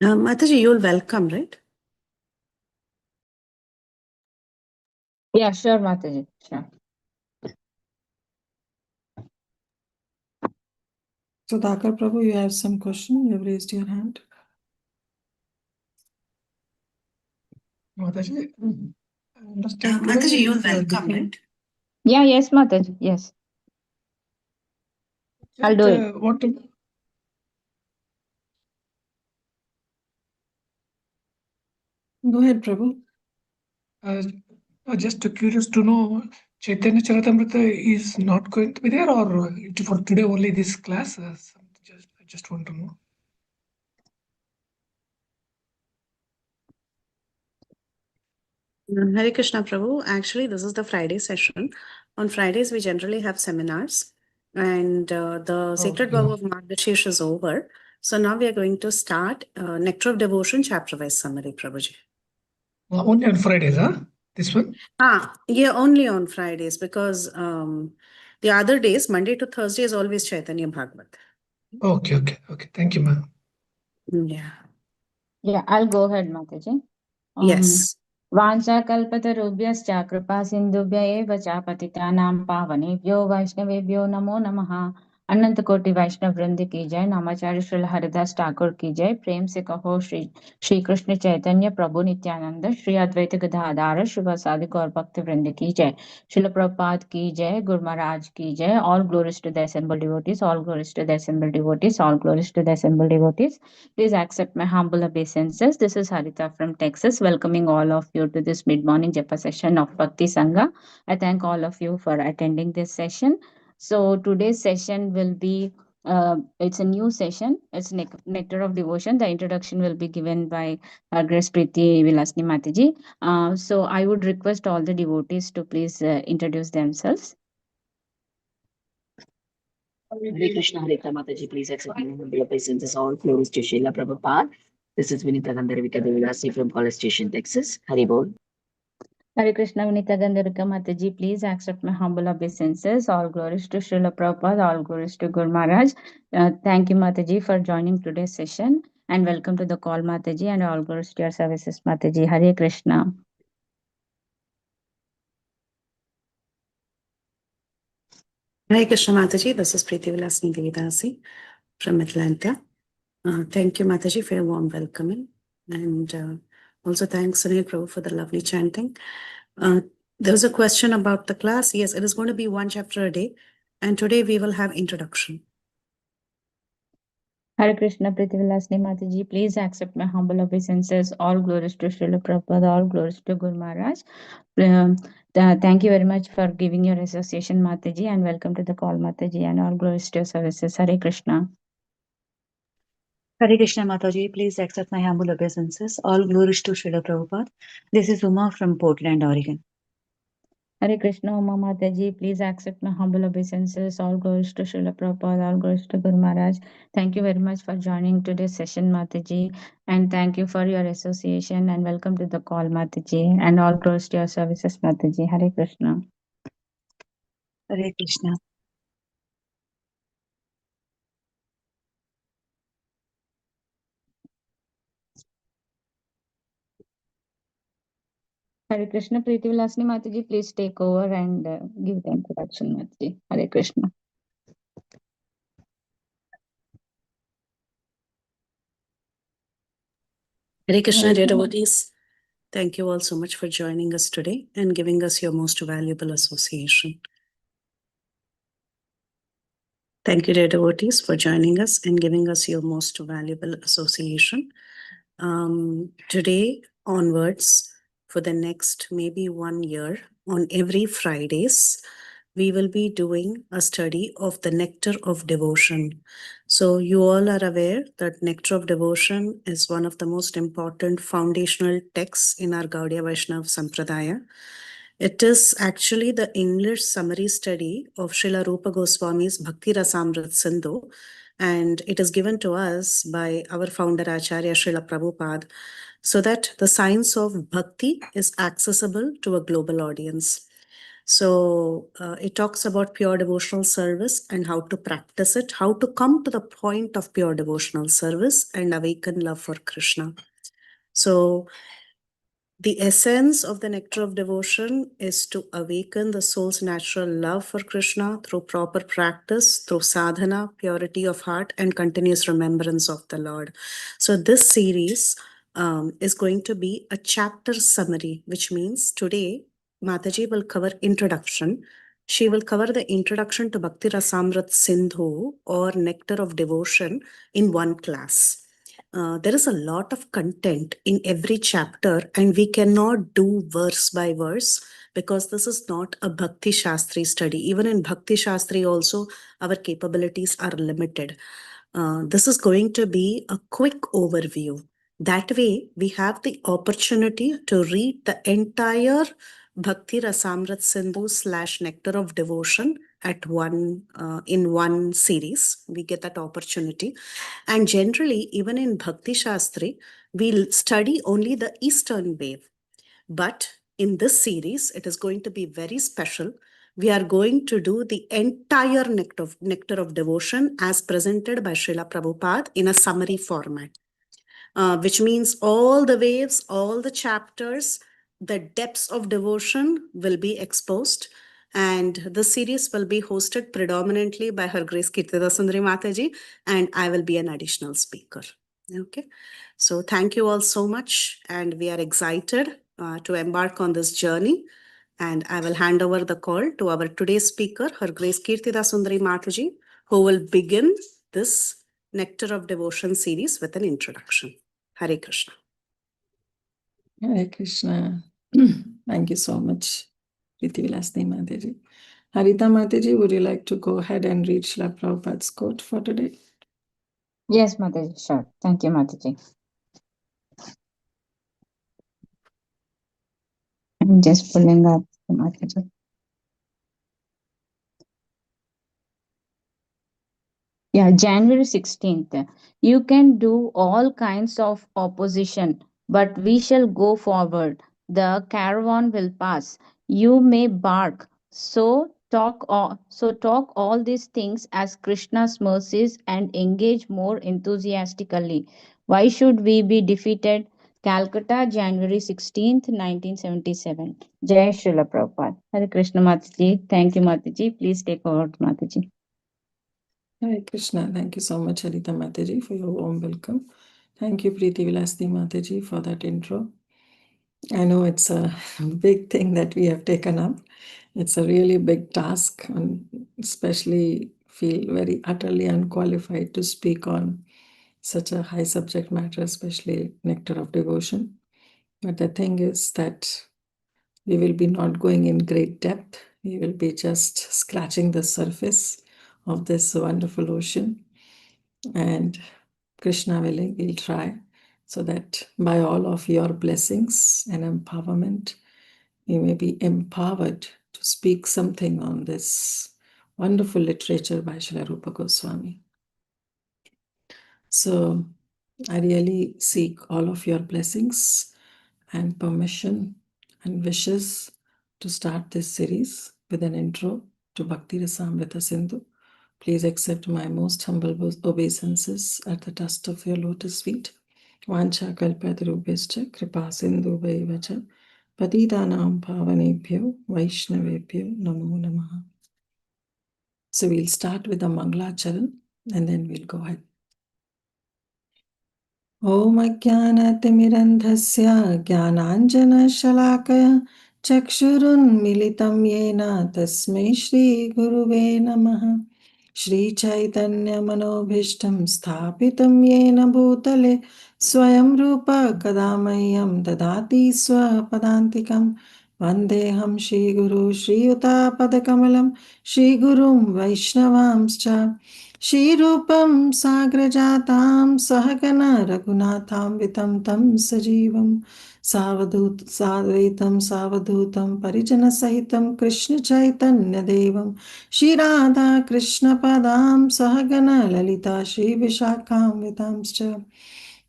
Mataji, you'll welcome, right? Yeah, sure, Mataji. Sure. So, Dakar Prabhu, you have some question? You have raised your hand. Mataji, Mataji, you'll welcome, right? Yeah, yes, Mataji. Yes. I'll do it. Go ahead, Prabhu. Just curious to know, Chaitanya Charitamrita is not going to be there, or for today only this class? I just want to know. Hare Krishna Prabhu. Actually, this is the Friday session. On Fridays, we generally have seminars, and the Sacred Vow of Margashish is over. So now we are going to start Nectar of Devotion chapter-wise summary, Prabhuji. Only on Fridays, huh? This one? Yeah, only on Fridays, because the other days, Monday to Thursday, is always Chaitanya Bhagavat. Okay. Thank you, ma'am. Yeah. Yeah, I'll go ahead, Mataji. Yes. वाञ्छाकल्पतरुभ्यश्च कृपा सिन्धुभ्य एव च पतितानां पावनेभ्यो वैष्णवेभ्यो नमो नमः। अनंत कोटि वैष्णव वृंद की जय। नामाचार्य श्री हरिदास ठाकुर की जय। प्रेम से कहो श्री कृष्ण चैतन्य प्रभु नित्यानंद, श्री अद्वैत गदाधर शिवासादि गौर भक्त वृंद की जय। श्रील प्रभुपाद की जय। गुरु महाराज की जय। All glories to the assembled devotees, all glories to the assembled devotees, all glories to the assembled devotees. Please accept my humble obeisances. This is Harita from Texas, welcoming all of you to this mid-morning Japa session of Bhakti Sangha. I thank all of you for attending this session. So today's session will be, it's a new session. It's Nectar of Devotion. The introduction will be given by our Grace Preeti Vilasni Mataji. So I would request all the devotees to please introduce themselves. Hare Krishna, Hare Krishna, Mataji, please accept my humble obeisances. All glories to Srila Prabhupada. This is Vinita Gandharvika Devilasi from College Station, Texas. Hari Bol. Hare Krishna, Vinita Gandharvika Mataji, please accept my humble obeisances. All glories to Srila Prabhupada, all glories to Guru Maharaj. Thank you, Mataji, for joining today's session. And welcome to the call, Mataji, and all glories to your services, Mataji. Hare Krishna. Hare Krishna Mataji, this is Preeti Vilasni Devidasi from Atlanta. Thank you, Mataji, for your warm welcoming. And also thanks, Sunil Prabhu, for the lovely chanting. There was a question about the class. Yes, it is going to be one chapter a day. And today we will have introduction. Hare Krishna, Preeti Vilasni Mataji, please accept my humble obeisances. All glories to Srila Prabhupada, all glories to Guru Maharaj. Thank you very much for giving your association, Mataji, and welcome to the call, Mataji, and all glories to your services. Hare Krishna. Hare Krishna Mataji, please accept my humble obeisances. All glories to Srila Prabhupada. This is Uma from Portland, Oregon. Hare Krishna, Uma Mataji, please accept my humble obeisances. All glories to Srila Prabhupada, all glories to Guru Maharaj. Thank you very much for joining today's session, Mataji, and thank you for your association, and welcome to the call, Mataji, and all glories to your services, Mataji. Hare Krishna. Hare Krishna. Hare Krishna, Preeti Vilasni Mataji, please take over and give the introduction, Mataji. Hare Krishna. Hare Krishna, dear devotees. Thank you all so much for joining us today and giving us your most valuable association. Thank you, dear devotees, for joining us and giving us your most valuable association. Today onwards, for the next maybe 1 year, on every Fridays, we will be doing a study of the Nectar of Devotion. So you all are aware that Nectar of Devotion is one of the most important foundational texts in our Gaudiya Vaishnava Sampradaya. It is actually the English summary study of Srila Rupa Goswami's Bhakti Rasamrit Sindhu, and it is given to us by our founder Acharya Srila Prabhupada, so that the science of bhakti is accessible to a global audience. So it talks about pure devotional service and how to practice it, how to come to the point of pure devotional service and awaken love for Krishna. So the essence of the nectar of devotion is to awaken the soul's natural love for Krishna through proper practice, through sadhana, purity of heart, and continuous remembrance of the Lord. So this series is going to be a chapter summary, which means today Mataji will cover introduction. She will cover the introduction to Bhakti Rasamrit Sindhu or Nectar of Devotion in one class. There is a lot of content in every chapter, and we cannot do verse by verse because this is not a Bhakti Shastri study. Even in Bhakti Shastri also, our capabilities are limited. This is going to be a quick overview. That way, we have the opportunity to read the entire Bhakti Rasamrit Sindhu / Nectar of Devotion at in one series. We get that opportunity. And generally, even in Bhakti Shastri, we'll study only the Eastern wave. But in this series, it is going to be very special. We are going to do the entire nectar of devotion as presented by Srila Prabhupada in a summary format, which means all the waves, all the chapters, the depths of devotion will be exposed. And the series will be hosted predominantly by Her Grace Kirtida Sundari Mataji, and I will be an additional speaker. Okay, so thank you all so much, and we are excited to embark on this journey. And I will hand over the call to our today's speaker, Her Grace Kirtida Sundari Mataji, who will begin this Nectar of Devotion series with an introduction. Hare Krishna. Hare Krishna. Thank you so much, Priti Vilasni Mataji. Harita Mataji, would you like to go ahead and read Srila Prabhupada's quote for today? Yes, Mataji, sure. Thank you, Mataji. I'm just pulling up Mataji. Yeah, January 16th. You can do all kinds of opposition, but we shall go forward. The caravan will pass. You may bark. So talk all these things as Krishna's mercies and engage more enthusiastically. Why should we be defeated? Calcutta, January 16th, 1977. Jai Srila Prabhupada. Hare Krishna Mataji. Thank you, Mataji. Please take over, Mataji. Hare Krishna. Thank you so much, Harita Mataji, for your warm welcome. Thank you, Priti Vilasni Mataji, for that intro. I know it's a big thing that we have taken up. It's a really big task, and especially feel very utterly unqualified to speak on such a high subject matter, especially Nectar of Devotion. But the thing is that we will be not going in great depth. We will be just scratching the surface of this wonderful ocean. And Krishna willing, we'll try so that by all of your blessings and empowerment, we may be empowered to speak something on this wonderful literature by Srila Rupa Goswami. So I really seek all of your blessings and permission and wishes to start this series with an intro to Bhakti Rasamrita Sindhu. Please accept my most humble obeisances at the dust of your lotus feet. Vancha kalpatarubhyascha kripa sindhu vacha patitanam pavanebhyo vaishnavebhyo namo namaha. So we'll start with the Mangalacharan and then we'll go ahead. Om Ajnanatimirandhasya Jnananjana-shalakaya Chakshurunmilitam Yena Tasmai Shri Guruve Namaha. Shri Chaitanya Manobhishtam Sthapitam Yena Bhutale Swayam Rupa Kadamayam Dadati Swapadantikam Vandeham Shri Guru Shri Yuta Padakamalam Shri Gurum Vaishnavamscha Shri Rupam Sagrajatam Sahagana Raghunatham Vitam Tam Sajivam Sadvaitam Savadutam Parijana Sahitam Krishna Chaitanya Devam Shri Radha Krishna Padam Sahagana Lalita Shri Vishakam Vitamscha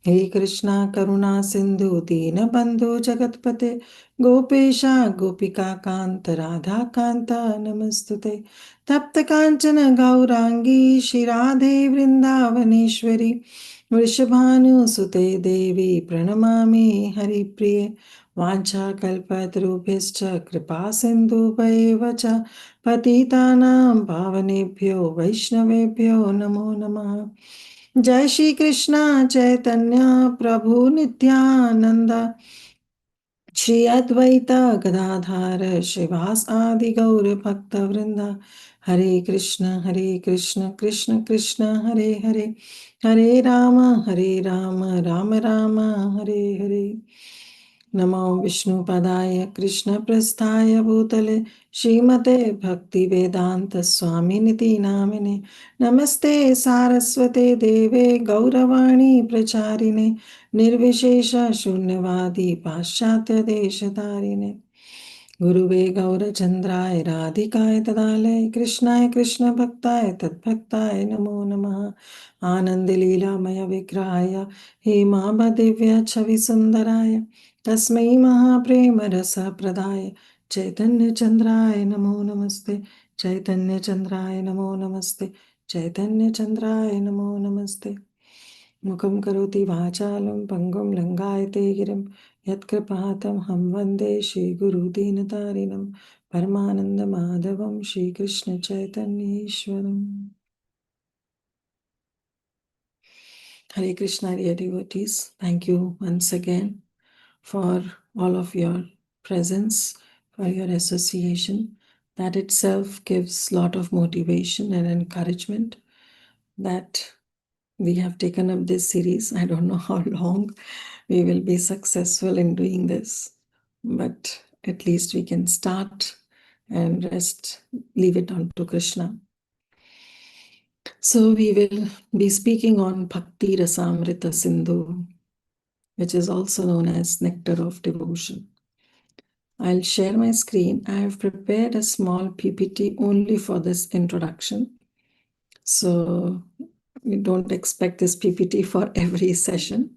हे कृष्णा करुणा सिंधु दीनबंधु जगतपते गोपेशा गोपिका कांत राधा कांत नमस्तुते तप्त कांचन गौरांगी श्री राधे वृंदावनेश्वरी वृषभानुसुते देवी प्रणमामि हरिप्रिये वाञ्छाकल्पतरुभ्यश्च कृपा सिन्धुभ्येव च पतितानां पावनेभ्यो वैष्णवेभ्यो नमो नमः जय श्री कृष्ण चैतन्य प्रभु नित्यानंद श्री अद्वैत गदाधार श्रीवास आदि गौर भक्त वृंदा हरे कृष्ण कृष्ण कृष्ण हरे हरे हरे राम राम राम हरे हरे नमो विष्णुपदाय कृष्णप्रस्थाय भूतले श्रीमते भक्तिवेदांत स्वामिनिति नामिने नमस्ते सारस्वते देवे गौरवाणी प्रचारिणे निर्विशेष शून्यवादी पाश्चात्य देशधारिणे गुरुवे गौरचंद्राय राधिकाय तदालय कृष्णाय कृष्ण भक्ताय तद्भक्ताय नमो नमः आनंद लीलामय विग्रहाय हेमादिव्य छवि सुंदराय तस्मै महाप्रेम रस प्रदाय चैतन्य चंद्राय नमो नमस्ते चैतन्य चंद्राय नमो नमस्ते चैतन्य चंद्राय नमो नमस्ते मुखं करोति वाचालं पङ्गुं लङ्घयते गिरिं यत्कृपातमहं वन्दे श्रीगुरुदीनतारिणं परमानन्दमाधवं श्रीकृष्णचैतन्येश्वरम् Hare Krishna, dear devotees. Thank you once again for all of your presence, for your association. That itself gives a lot of motivation and encouragement that we have taken up this series. I don't know how long we will be successful in doing this, but at least we can start and rest, leave it on to Krishna. So we will be speaking on Bhakti Rasamrita Sindhu, which is also known as Nectar of Devotion. I'll share my screen. I have prepared a small PPT only for this introduction. So we don't expect this PPT for every session,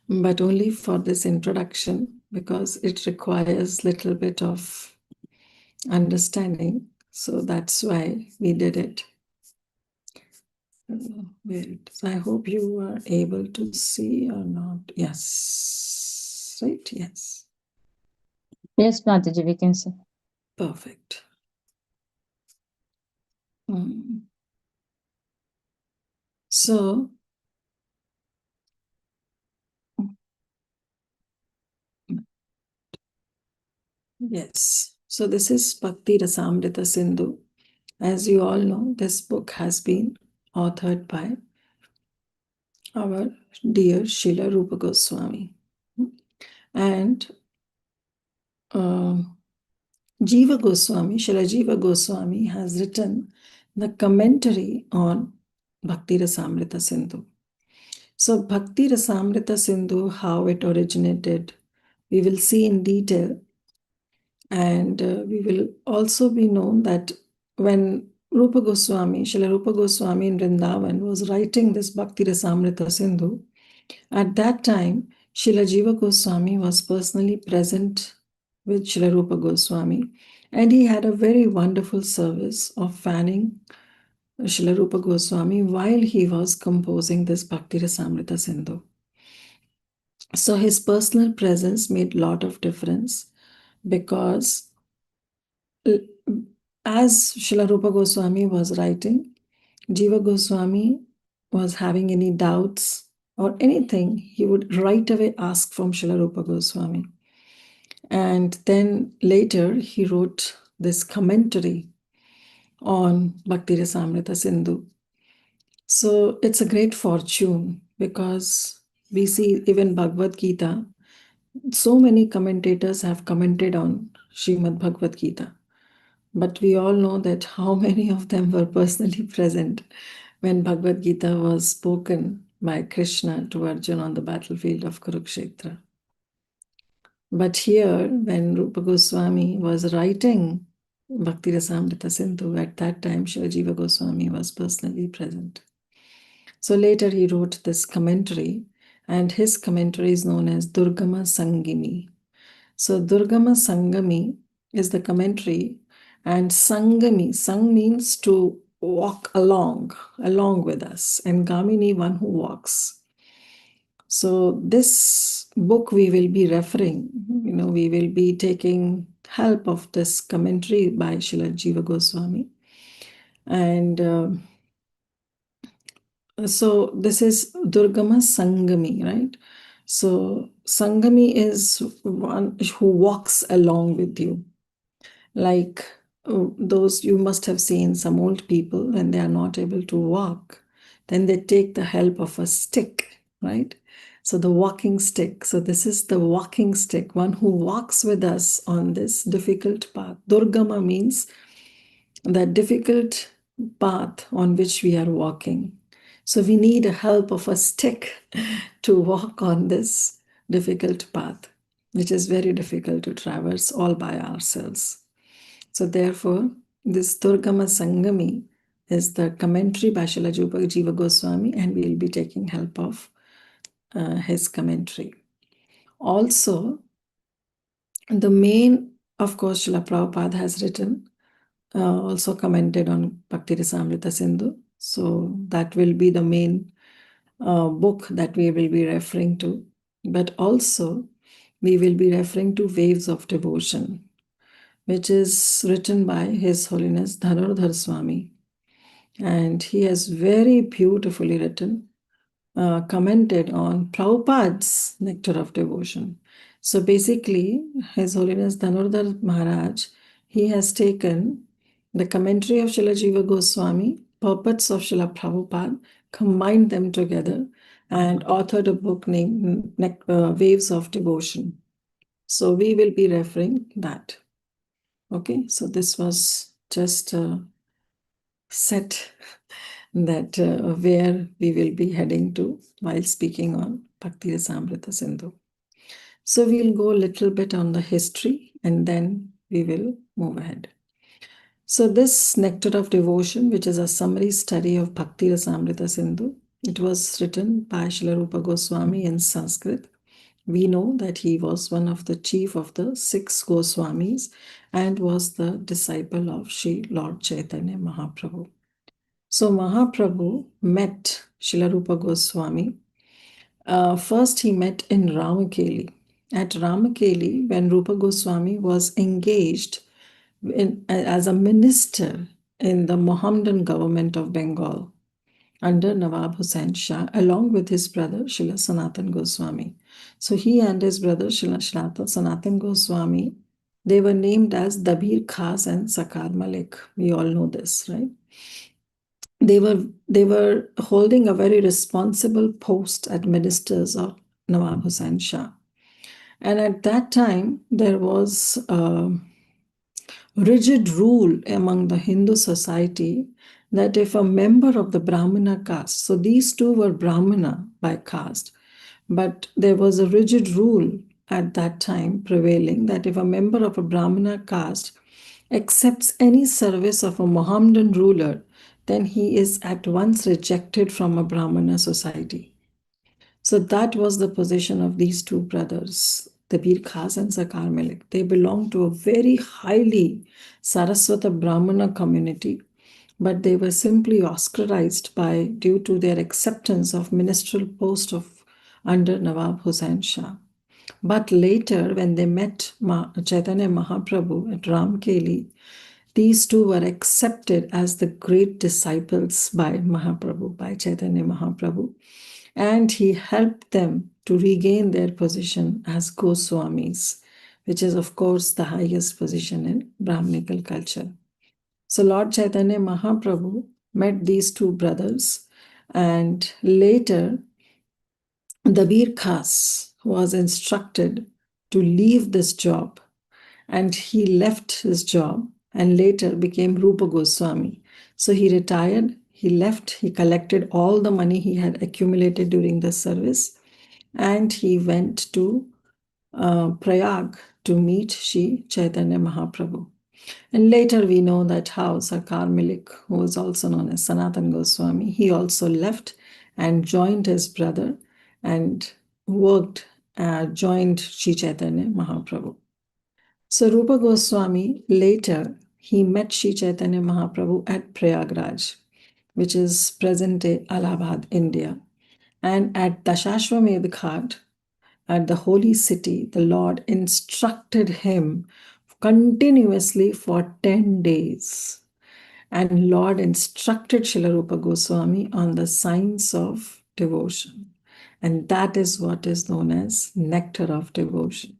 but only for this introduction because it requires a little bit of understanding. So that's why we did it. I hope you are able to see or not. Yes. Right? Yes. Yes, Mataji, we can see. Perfect. So, yes. So this is Bhakti Rasamrita Sindhu. As you all know, this book has been authored by our dear Srila Rupa Goswami. And Jiva Goswami, Srila Jiva Goswami has written the commentary on Bhakti Rasamrita Sindhu. So Bhakti Rasamrita Sindhu, how it originated, we will see in detail. And we will also be known that when Rupa Goswami, Srila Rupa Goswami in Vrindavan was writing this Bhakti Rasamrita Sindhu, at that time, Srila Jiva Goswami was personally present with Srila Rupa Goswami, and he had a very wonderful service of fanning Srila Rupa Goswami while he was composing this Bhakti Rasamrita Sindhu. So his personal presence made a lot of difference because as Srila Rupa Goswami was writing, Jiva Goswami was having any doubts or anything, he would right away ask from Srila Rupa Goswami. And then later he wrote this commentary on Bhakti Rasamrita Sindhu. So it's a great fortune because we see even Bhagavad Gita, so many commentators have commented on Srimad Bhagavad Gita. But we all know that how many of them were personally present when Bhagavad Gita was spoken by Krishna to Arjuna on the battlefield of Kurukshetra. But here, when Rupa Goswami was writing Bhakti Rasamrita Sindhu, at that time, Srila Jiva Goswami was personally present. So later he wrote this commentary, and his commentary is known as Durgama Sangami. So Durgama Sangami is the commentary, and Sangami, Sang means to walk along with us, and Gamini, one who walks. So this book we will be referring, we will be taking help of this commentary by Srila Jiva Goswami. And so this is Durgama Sangami, right? So Sangami is one who walks along with you. Like those, you must have seen some old people when they are not able to walk, then they take the help of a stick, right? So the walking stick. So this is the walking stick, one who walks with us on this difficult path. Durgama means the difficult path on which we are walking. So we need the help of a stick to walk on this difficult path, which is very difficult to traverse all by ourselves. So therefore, this Durgama Sangami is the commentary by Srila Jiva Goswami, and we will be taking help of his commentary. Also, the main, of course, Srila Prabhupada has written, also commented on Bhakti Rasamrita Sindhu. So that will be the main book that we will be referring to. But also, we will be referring to Waves of Devotion, which is written by His Holiness Dhanurdhar Swami. And he has very beautifully written, commented on Prabhupada's Nectar of Devotion. So basically, His Holiness Dhanurdhar Maharaj, he has taken the commentary of Srila Jiva Goswami, purports of Srila Prabhupada, combined them together and authored a book named Waves of Devotion. So we will be referring that. Okay, so this was just set that where we will be heading to while speaking on Bhakti Rasamrita Sindhu. So we'll go a little bit on the history and then we will move ahead. So this Nectar of Devotion, which is a summary study of Bhakti Rasamrita Sindhu, it was written by Srila Rupa Goswami in Sanskrit. We know that he was one of the chief of the 6 Goswamis and was the disciple of Sri Lord Chaitanya Mahaprabhu. So Mahaprabhu met Srila Rupa Goswami. First he met in Ramakeli. At Ramakeli, when Rupa Goswami was engaged as a minister in the Mohammedan government of Bengal under Nawab Hussain Shah, along with his brother Srila Sanatan Goswami. So he and his brother Srila Sanatan Goswami, they were named as Dabir Khas and Sakar Malik. We all know this, right? They were holding a very responsible post as ministers of Nawab Hussain Shah. And at that time, there was a rigid rule among the Hindu society that if a member of the Brahmana caste, so these two were Brahmana by caste, but there was a rigid rule at that time prevailing that if a member of a Brahmana caste accepts any service of a Mohammedan ruler, then he is at once rejected from a Brahmana society. So that was the position of these two brothers, Dabir Khas and Sakar Malik. They belonged to a very highly Saraswata Brahmana community, but they were simply ostracized due to their acceptance of ministerial post under Nawab Hussain Shah. But later, when they met Chaitanya Mahaprabhu at Ramkeli, these two were accepted as the great disciples by Mahaprabhu, by Chaitanya Mahaprabhu. And he helped them to regain their position as Goswamis, which is, of course, the highest position in Brahminical culture. So Lord Chaitanya Mahaprabhu met these two brothers, and later Dabir Khas was instructed to leave this job, and he left his job and later became Rupa Goswami. So he retired, he left, he collected all the money he had accumulated during the service, and he went to Prayag to meet Shri Chaitanya Mahaprabhu. And later we know that how Sakar Malik, who was also known as Sanatan Goswami, he also left and joined his brother, and joined Sri Chaitanya Mahaprabhu. So Rupa Goswami, later, he met Sri Chaitanya Mahaprabhu at Prayagraj, which is present-day Allahabad, India. And at Dashashwamedh Ghat, at the holy city, the Lord instructed him continuously for 10 days. And Lord instructed Srila Rupa Goswami on the science of devotion. And that is what is known as nectar of devotion.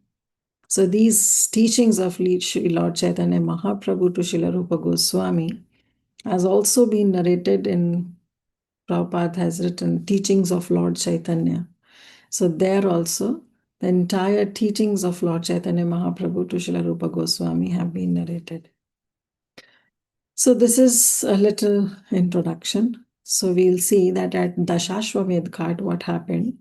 So these teachings of Lord Chaitanya Mahaprabhu to Srila Rupa Goswami has also been narrated in, Prabhupada has written Teachings of Lord Chaitanya. So there also, the entire teachings of Lord Chaitanya Mahaprabhu to Srila Rupa Goswami have been narrated. So this is a little introduction. So we'll see that at Dashashwamedh Ghat, what happened.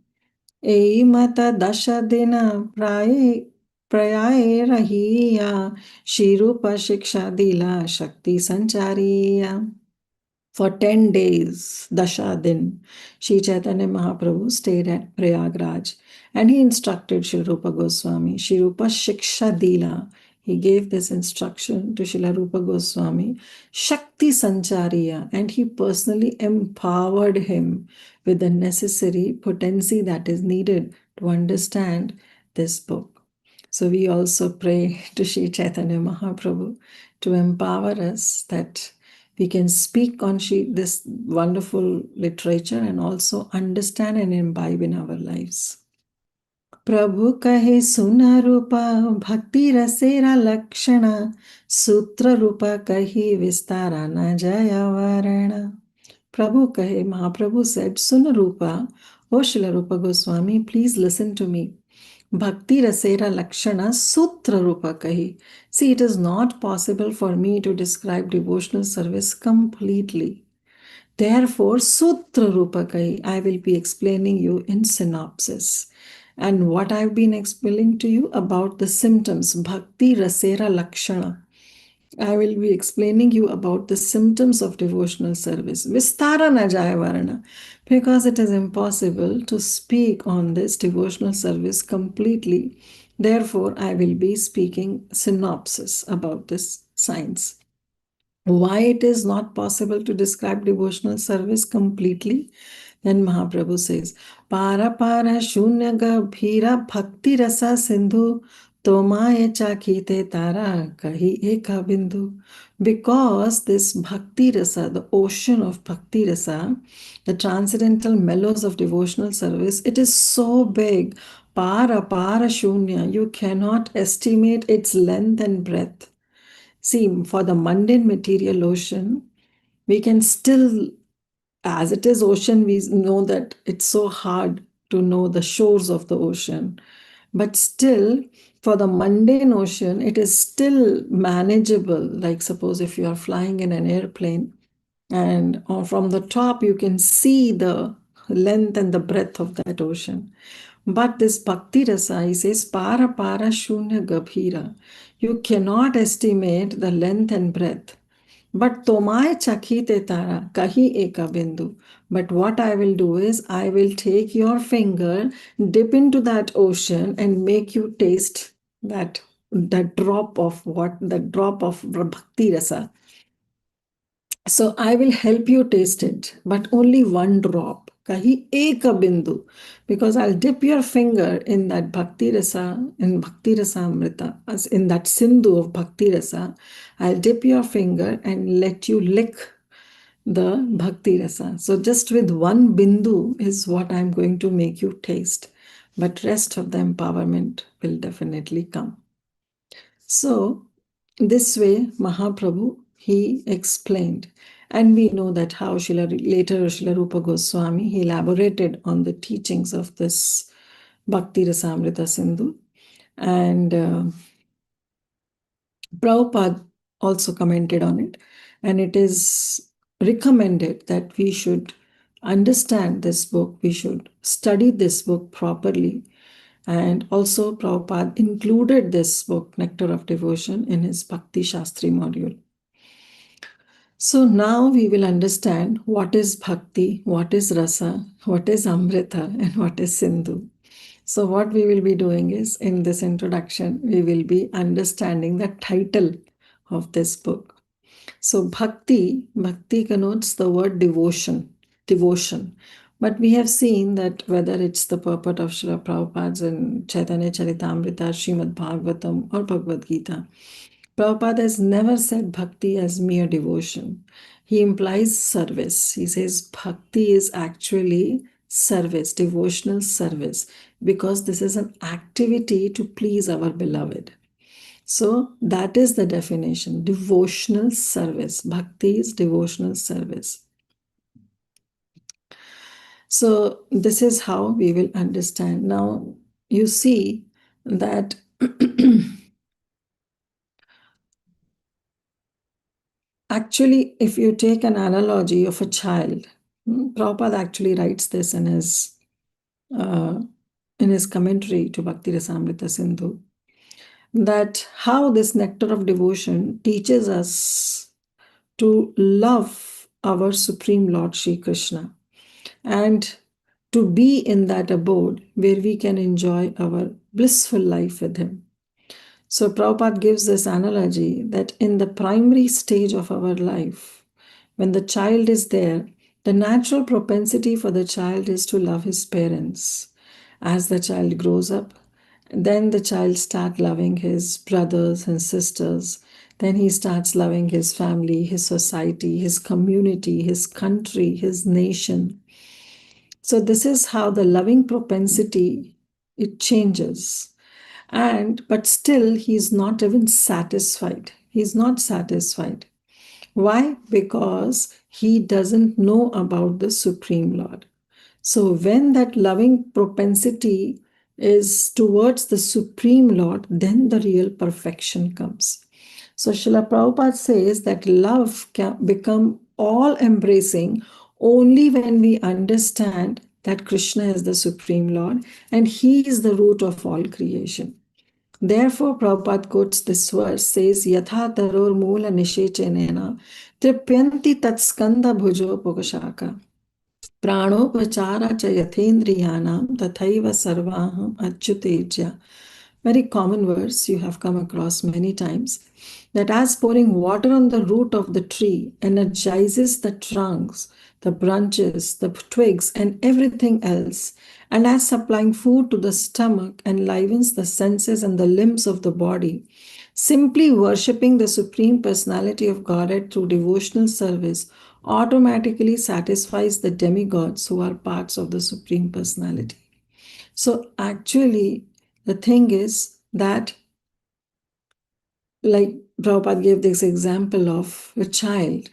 Ei mata dasha dina prayaye rahiya Shirupa shiksha dila shakti sanchariya. For 10 days, Dasha Din, Sri Chaitanya Mahaprabhu stayed at Prayagraj and he instructed Sri Rupa Goswami. Sri Rupa Shiksha Dila, he gave this instruction to Srila Rupa Goswami, Shakti Sanchariya, and he personally empowered him with the necessary potency that is needed to understand this book. So we also pray to Sri Chaitanya Mahaprabhu to empower us that we can speak on this wonderful literature and also understand and imbibe in our lives. Prabhu kahe suna rupa bhakti rasera lakshana sutra rupa kahi vistara na jaya varana. Prabhu kahe, Mahaprabhu said, Suna rupa, O Srila Rupa Goswami, please listen to me. Bhakti Rasera Lakshana Sutra Rupa Kahi. See, it is not possible for me to describe devotional service completely. Therefore, Sutra Rupa Kahi, I will be explaining you in synopsis. And what I've been explaining to you about the symptoms, Bhakti Rasera Lakshana. I will be explaining you about the symptoms of devotional service. Vistara na jaya varana. Because it is impossible to speak on this devotional service completely. Therefore, I will be speaking synopsis about this science. Why it is not possible to describe devotional service completely? Then Mahaprabhu says, Para para shunya gabhira bhakti rasa sindhu tomaya chakite tara kahi eka bindu. Because this bhakti rasa, the ocean of bhakti rasa, the transcendental mellows of devotional service, it is so big. Para para shunya, you cannot estimate its length and breadth. See, for the mundane material ocean, we can still, as it is ocean, we know that it's so hard to know the shores of the ocean. But still, for the mundane ocean, it is still manageable. Like suppose if you are flying in an airplane and from the top, you can see the length and the breadth of that ocean. But this Bhakti Rasa, he says, Para Para Shunya Gabhira. You cannot estimate the length and breadth. But Tomai Chakite Tara, Kahi Eka Bindu. But what I will do is, I will take your finger, dip into that ocean, and make you taste that drop of Bhakti Rasa. So I will help you taste it, but only one drop. Kahi eka bindu. Because I'll dip your finger in that Bhakti Rasa, in Bhakti Rasa Amrita, as in that Sindhu of Bhakti Rasa. I'll dip your finger and let you lick the Bhakti Rasa. So just with one bindu is what I'm going to make you taste. But rest of the empowerment will definitely come. So this way, Mahaprabhu, he explained. And we know that how later Srila Rupa Goswami, he elaborated on the teachings of this Bhakti Rasamrita Sindhu. And Prabhupada also commented on it. And it is recommended that we should understand this book, we should study this book properly. And also Prabhupada included this book, Nectar of Devotion, in his Bhakti Shastri module. So now we will understand what is Bhakti, what is Rasa, what is Amrita, and what is Sindhu. So what we will be doing is, in this introduction, we will be understanding the title of this book. So bhakti connotes the word devotion. But we have seen that whether it's the purport of Srila Prabhupada's in Chaitanya Charitamrita, Srimad Bhagavatam, or Bhagavad Gita, Prabhupada has never said bhakti as mere devotion. He implies service. He says bhakti is actually service, devotional service, because this is an activity to please our beloved. So that is the definition, devotional service. Bhakti is devotional service. So this is how we will understand. Now, you see that actually, if you take an analogy of a child, Prabhupada actually writes this in his commentary to Bhakti Rasamrita Sindhu, that how this nectar of devotion teaches us to love our Supreme Lord Sri Krishna and to be in that abode where we can enjoy our blissful life with him. So Prabhupada gives this analogy that in the primary stage of our life, when the child is there, the natural propensity for the child is to love his parents. As the child grows up, then the child starts loving his brothers and sisters. Then he starts loving his family, his society, his community, his country, his nation. So this is how the loving propensity, it changes. But still he's not even satisfied. He's not satisfied. Why? Because he doesn't know about the Supreme Lord. So when that loving propensity is towards the Supreme Lord, then the real perfection comes. So Srila Prabhupada says that love can become all-embracing only when we understand that Krishna is the Supreme Lord and He is the root of all creation. Therefore, Prabhupada quotes this verse, says, Yatha taror mula nishechenena tripyanti tatskanda bhujo pogashaka pranopachara cha yathendriyanam tathaiva sarvaham achyuteja. Very common verse you have come across many times, that as pouring water on the root of the tree energizes the trunks, the branches, the twigs, and everything else, and as supplying food to the stomach enlivens the senses and the limbs of the body, simply worshipping the Supreme Personality of Godhead through devotional service automatically satisfies the demigods who are parts of the Supreme Personality. So actually, the thing is that, like Prabhupada gave this example of a child.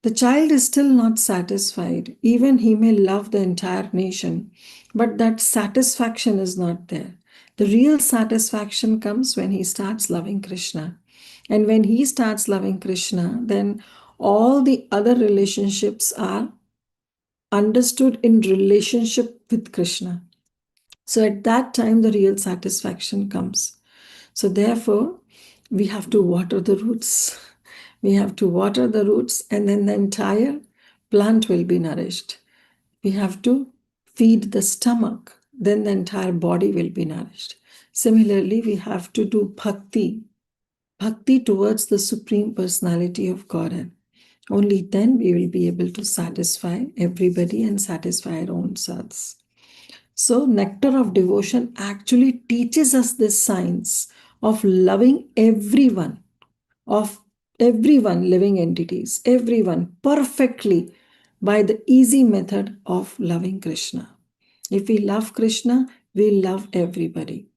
The child is still not satisfied. Even he may love the entire nation, but that satisfaction is not there. The real satisfaction comes when he starts loving Krishna. And when he starts loving Krishna, then all the other relationships are understood in relationship with Krishna. So at that time, the real satisfaction comes. So therefore, we have to water the roots. We have to water the roots, and then the entire plant will be nourished. We have to feed the stomach, then the entire body will be nourished. Similarly, we have to do bhakti towards the Supreme Personality of Godhead. Only then we will be able to satisfy everybody and satisfy our own selves. So, nectar of devotion actually teaches us this science of loving everyone, living entities, everyone perfectly by the easy method of loving Krishna. If we love Krishna, we love everybody.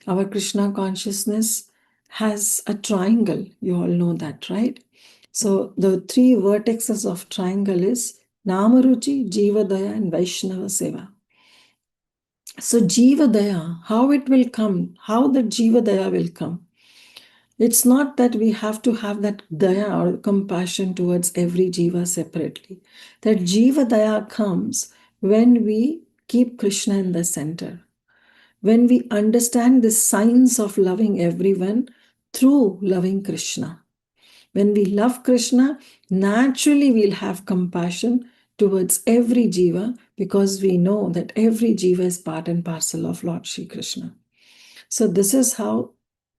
Our Krishna consciousness has a triangle. You all know that, right? So the three vertexes of triangle is Namaruchi, Jivadaya, and Vaishnava Seva. So Jivadaya, how it will come, how the Jivadaya will come. It's not that we have to have that daya or compassion towards every jiva separately. That Jivadaya comes when we keep Krishna in the center. When we understand the science of loving everyone through loving Krishna. When we love Krishna, naturally we'll have compassion towards every jiva because we know that every jiva is part and parcel of Lord Shri Krishna. So this is how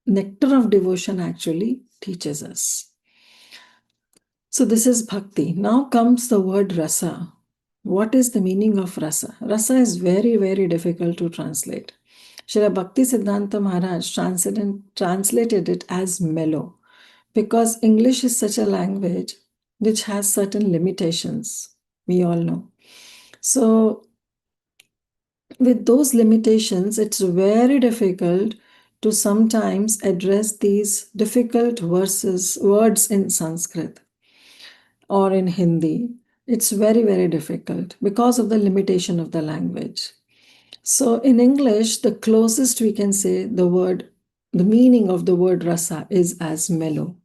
nectar of devotion actually teaches us. So this is bhakti. Now comes the word rasa. What is the meaning of rasa? Rasa is very, very difficult to translate. Srila Bhakti Siddhanta Maharaj translated it as mellow, because English is such a language which has certain limitations. We all know. So with those limitations, it's very difficult to sometimes address these difficult words in Sanskrit or in Hindi. It's very, very difficult because of the limitation of the language. So in English, the closest we can say the meaning of the word rasa is as mellow.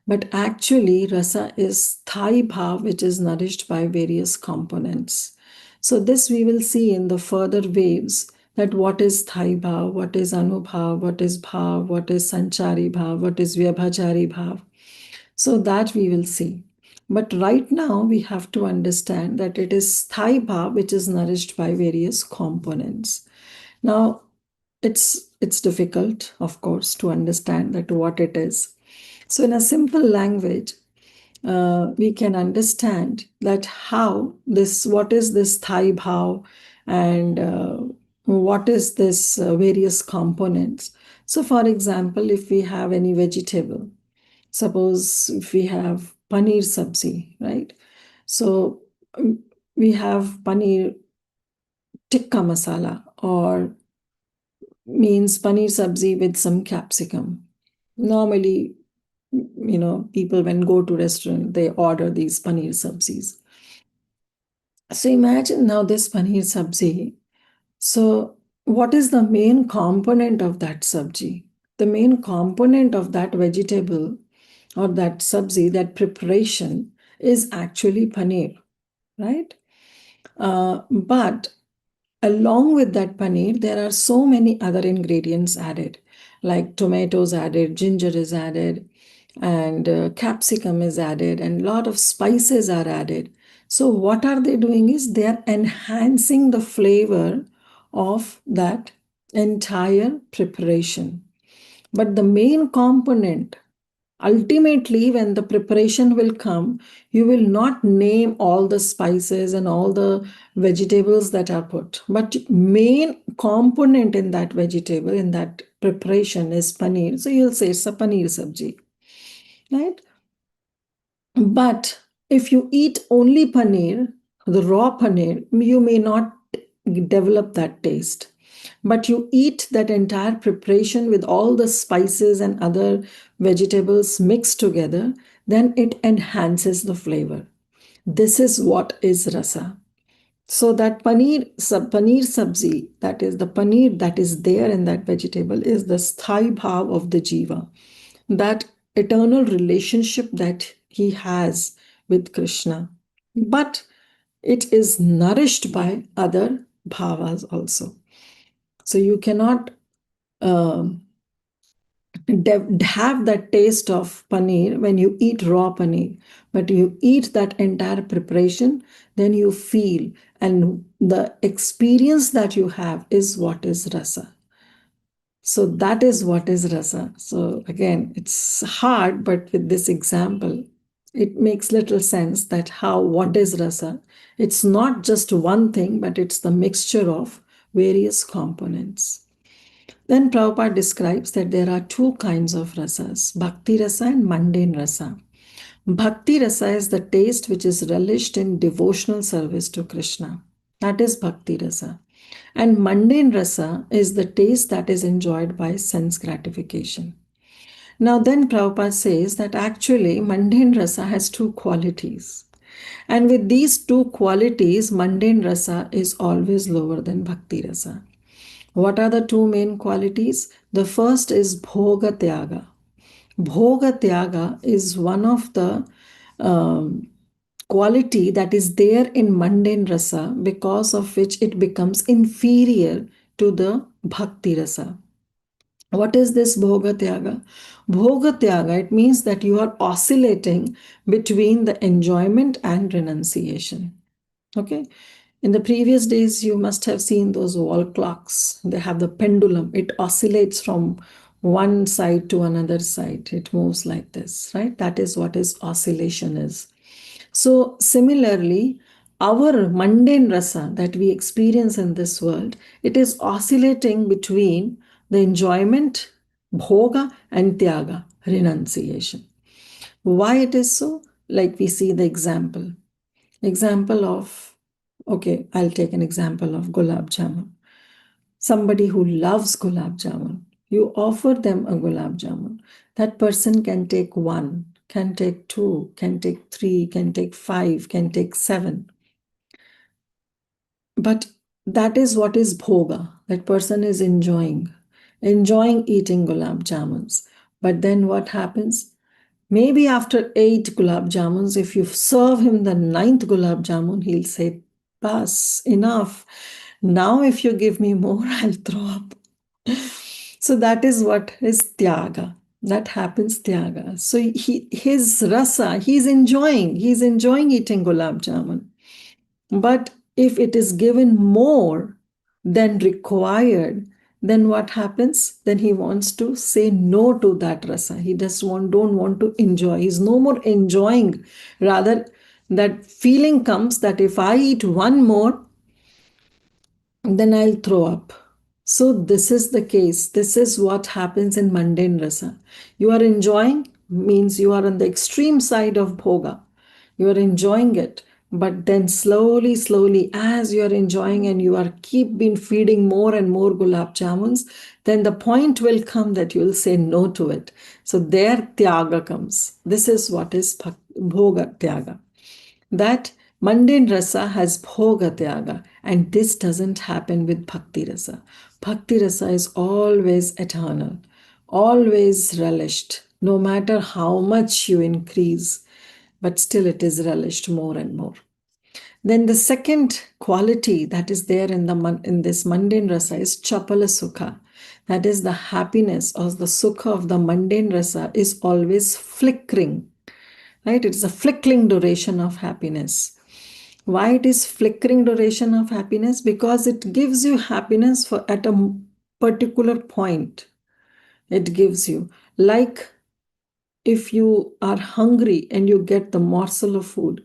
But actually, rasa is Thai bhav, which is nourished by various components. So this we will see in the further waves, that what is Thai bhav, what is anubhav, what is bhav, what is sanchari bhav, what is vyabhachari bhav. So that we will see. But right now we have to understand that it is Thai bhav which is nourished by various components. Now it's difficult, of course, to understand that what it is. So in a simple language, we can understand that what is this Thai bhav, and what is this various components. So for example, if we have any vegetable, suppose if we have paneer sabzi, right? So we have paneer tikka masala, or means paneer sabzi with some capsicum. Normally, people when go to restaurant, they order these paneer sabzis. So imagine now this paneer sabzi. So what is the main component of that sabji? The main component of that vegetable or that sabzi, that preparation, is actually paneer, right? But along with that paneer, there are so many other ingredients added, like tomatoes added, ginger is added, and capsicum is added, and a lot of spices are added. So what are they doing is they are enhancing the flavor of that entire preparation. But the main component, ultimately, when the preparation will come, you will not name all the spices and all the vegetables that are put. But main component in that vegetable, in that preparation, is paneer. So you'll say it's a paneer sabji, right? But if you eat only paneer, the raw paneer, you may not develop that taste. But you eat that entire preparation with all the spices and other vegetables mixed together, then it enhances the flavor. This is what is rasa. So that paneer sabzi, that is the paneer that is there in that vegetable, is the sthai bhav of the jiva, that eternal relationship that he has with Krishna. But it is nourished by other bhavas also. So you cannot have that taste of paneer when you eat raw paneer, but you eat that entire preparation, then you feel, and the experience that you have is what is rasa. So that is what is rasa. So again, it's hard, but with this example, it makes little sense that what is rasa. It's not just one thing, but it's the mixture of various components. Then Prabhupada describes that there are two kinds of rasas, bhakti rasa and mundane rasa. Bhakti rasa is the taste which is relished in devotional service to Krishna. That is bhakti rasa. And mundane rasa is the taste that is enjoyed by sense gratification. Now then Prabhupada says that actually mundane rasa has two qualities. And with these two qualities, mundane rasa is always lower than bhakti rasa. What are the two main qualities? The first is bhoga tyaga. Bhoga tyaga is one of the quality that is there in mundane rasa, because of which it becomes inferior to the bhakti rasa. What is this bhoga tyaga? Bhoga tyaga, it means that you are oscillating between the enjoyment and renunciation. Okay? In the previous days, you must have seen those wall clocks. They have the pendulum. It oscillates from one side to another side. It moves like this, right? That is what is oscillation is. So similarly, our mundane rasa that we experience in this world, it is oscillating between the enjoyment, bhoga, and tyaga, renunciation. Why it is so? Like we see the example of, okay, I'll take an example of gulab jamun. Somebody who loves gulab jamun, you offer them a gulab jamun. That person can take one, can take two, can take three, can take five, can take seven. But that is what is bhoga. That person is enjoying eating gulab jamuns. But then what happens? Maybe after 8 gulab jamuns, if you serve him the 9th gulab jamun, he'll say, "Bas, enough. Now, if you give me more, I'll throw up." So that is what is tyaga. That happens tyaga. So his rasa, he's enjoying eating gulab jamun. But if it is given more than required, then what happens? Then he wants to say no to that rasa. He don't want to enjoy. He's no more enjoying. Rather, that feeling comes that if I eat one more, then I'll throw up. So this is the case. This is what happens in mundane rasa. You are enjoying means you are on the extreme side of bhoga. You are enjoying it. But then slowly, as you are enjoying and you are keep being feeding more and more gulab jamuns, then the point will come that you will say no to it. So there tyaga comes. This is what is bhoga tyaga. That mundane rasa has bhoga tyaga, and this doesn't happen with bhakti rasa. Bhakti rasa is always eternal, always relished, no matter how much you increase, but still it is relished more and more. Then the second quality that is there in this mundane rasa is chapala sukha. That is the happiness or the sukha of the mundane rasa is always flickering. Right? It is a flickering duration of happiness. Why it is flickering duration of happiness? Because it gives you happiness at a particular point. It gives you, like if you are hungry and you get the morsel of food,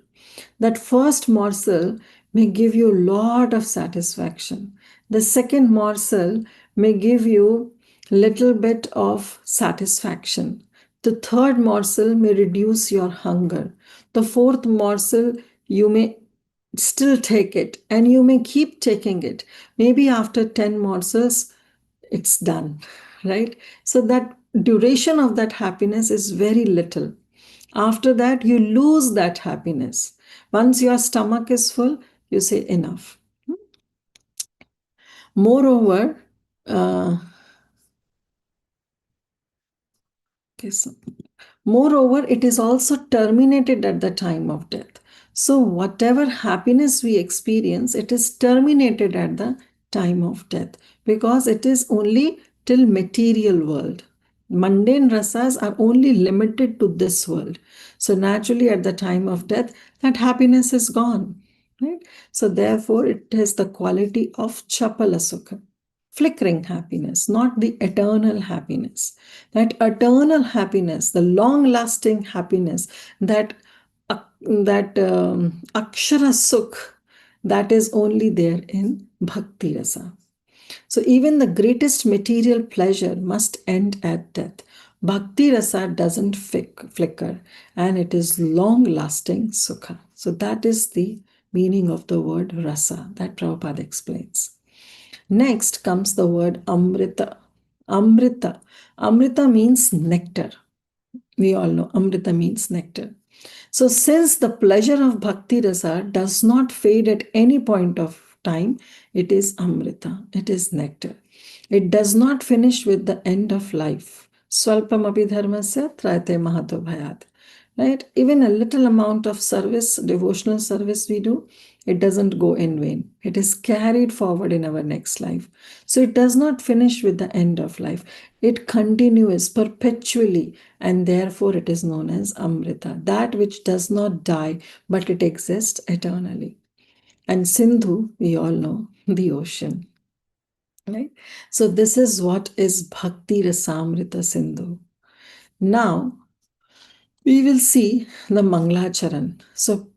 that first morsel may give you a lot of satisfaction. The second morsel may give you a little bit of satisfaction. The third morsel may reduce your hunger. The fourth morsel, you may still take it and you may keep taking it. Maybe after 10 morsels, it's done, right? So that duration of that happiness is very little. After that, you lose that happiness. Once your stomach is full, you say enough. Moreover, moreover, it is also terminated at the time of death. So whatever happiness we experience, it is terminated at the time of death because it is only till material world. Mundane rasas are only limited to this world. So naturally at the time of death, that happiness is gone. Right? So therefore it has the quality of chapala sukha, flickering happiness, not the eternal happiness. That eternal happiness, the long-lasting happiness, that akshara sukh, that is only there in bhakti rasa. So even the greatest material pleasure must end at death. Bhakti rasa doesn't flicker, and it is long-lasting sukha. So that is the meaning of the word rasa that Prabhupada explains. Next comes the word amrita. Amrita. Amrita means nectar. We all know amrita means nectar. So since the pleasure of bhakti rasa does not fade at any point of time, it is amrita. It is nectar. It does not finish with the end of life. Swalpamapi dharmasya trayate mahato bhayat. Right? Even a little amount of service, devotional service we do, it doesn't go in vain. It is carried forward in our next life. So it does not finish with the end of life. It continues perpetually, and therefore it is known as Amrita, that which does not die, but it exists eternally. And Sindhu, we all know, the ocean. Right? So this is what is Bhakti Rasamrita Sindhu. Now, we will see the Manglacharan. So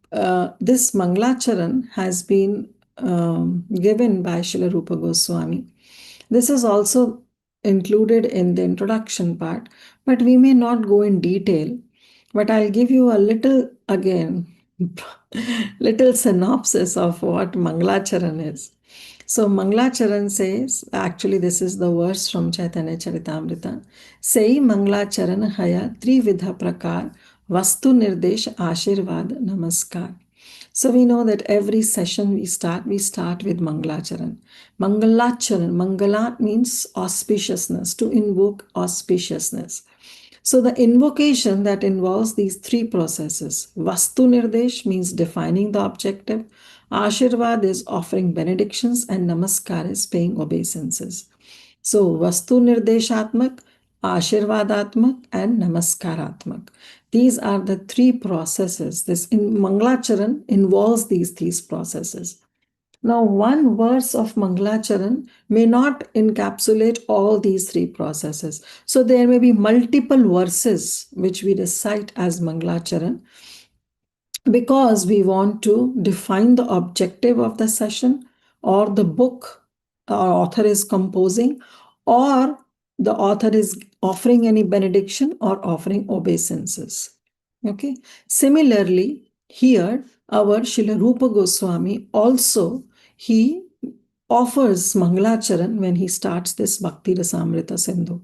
this Manglacharan has been given by Srila Rupa Goswami. This is also included in the introduction part, but we may not go in detail. But I'll give you a little, again, little synopsis of what Manglacharan is. So Manglacharan says, actually this is the verse from Chaitanya Charitamrita. Sei Manglacharan haya trividha prakar vastu nirdesh ashirvad namaskar. So we know that every session we start with Manglacharan. Mangalacharan, Mangala means auspiciousness, to invoke auspiciousness. So the invocation that involves these three processes. Vastu Nirdesh means defining the objective. Ashirvad is offering benedictions, and Namaskar is paying obeisances. So Vastu Nirdeshatmak, Ashirvadatmak, and Namaskaratmak. These are the three processes. This in Manglacharan involves these processes. Now, one verse of Manglacharan may not encapsulate all these three processes. So there may be multiple verses which we recite as Manglacharan because we want to define the objective of the session, or the book our author is composing, or the author is offering any benediction or offering obeisances. Okay. Similarly, here our Srila Rupa Goswami also, he offers Manglacharan when he starts this Bhakti Rasamrita Sindhu.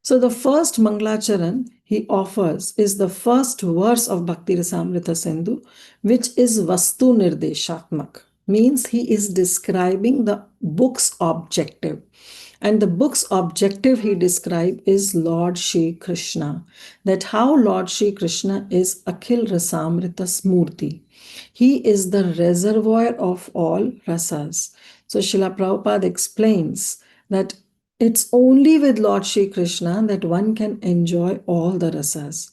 So the first Manglacharan he offers is the first verse of Bhakti Rasamrita Sindhu, which is Vastu Nirdeshatmak, means he is describing the book's objective. And the book's objective he described is Lord Shri Krishna, that how Lord Shri Krishna is Akhil Rasamrita Smurti. He is the reservoir of all rasas. So Srila Prabhupada explains that it's only with Lord Shri Krishna that one can enjoy all the rasas.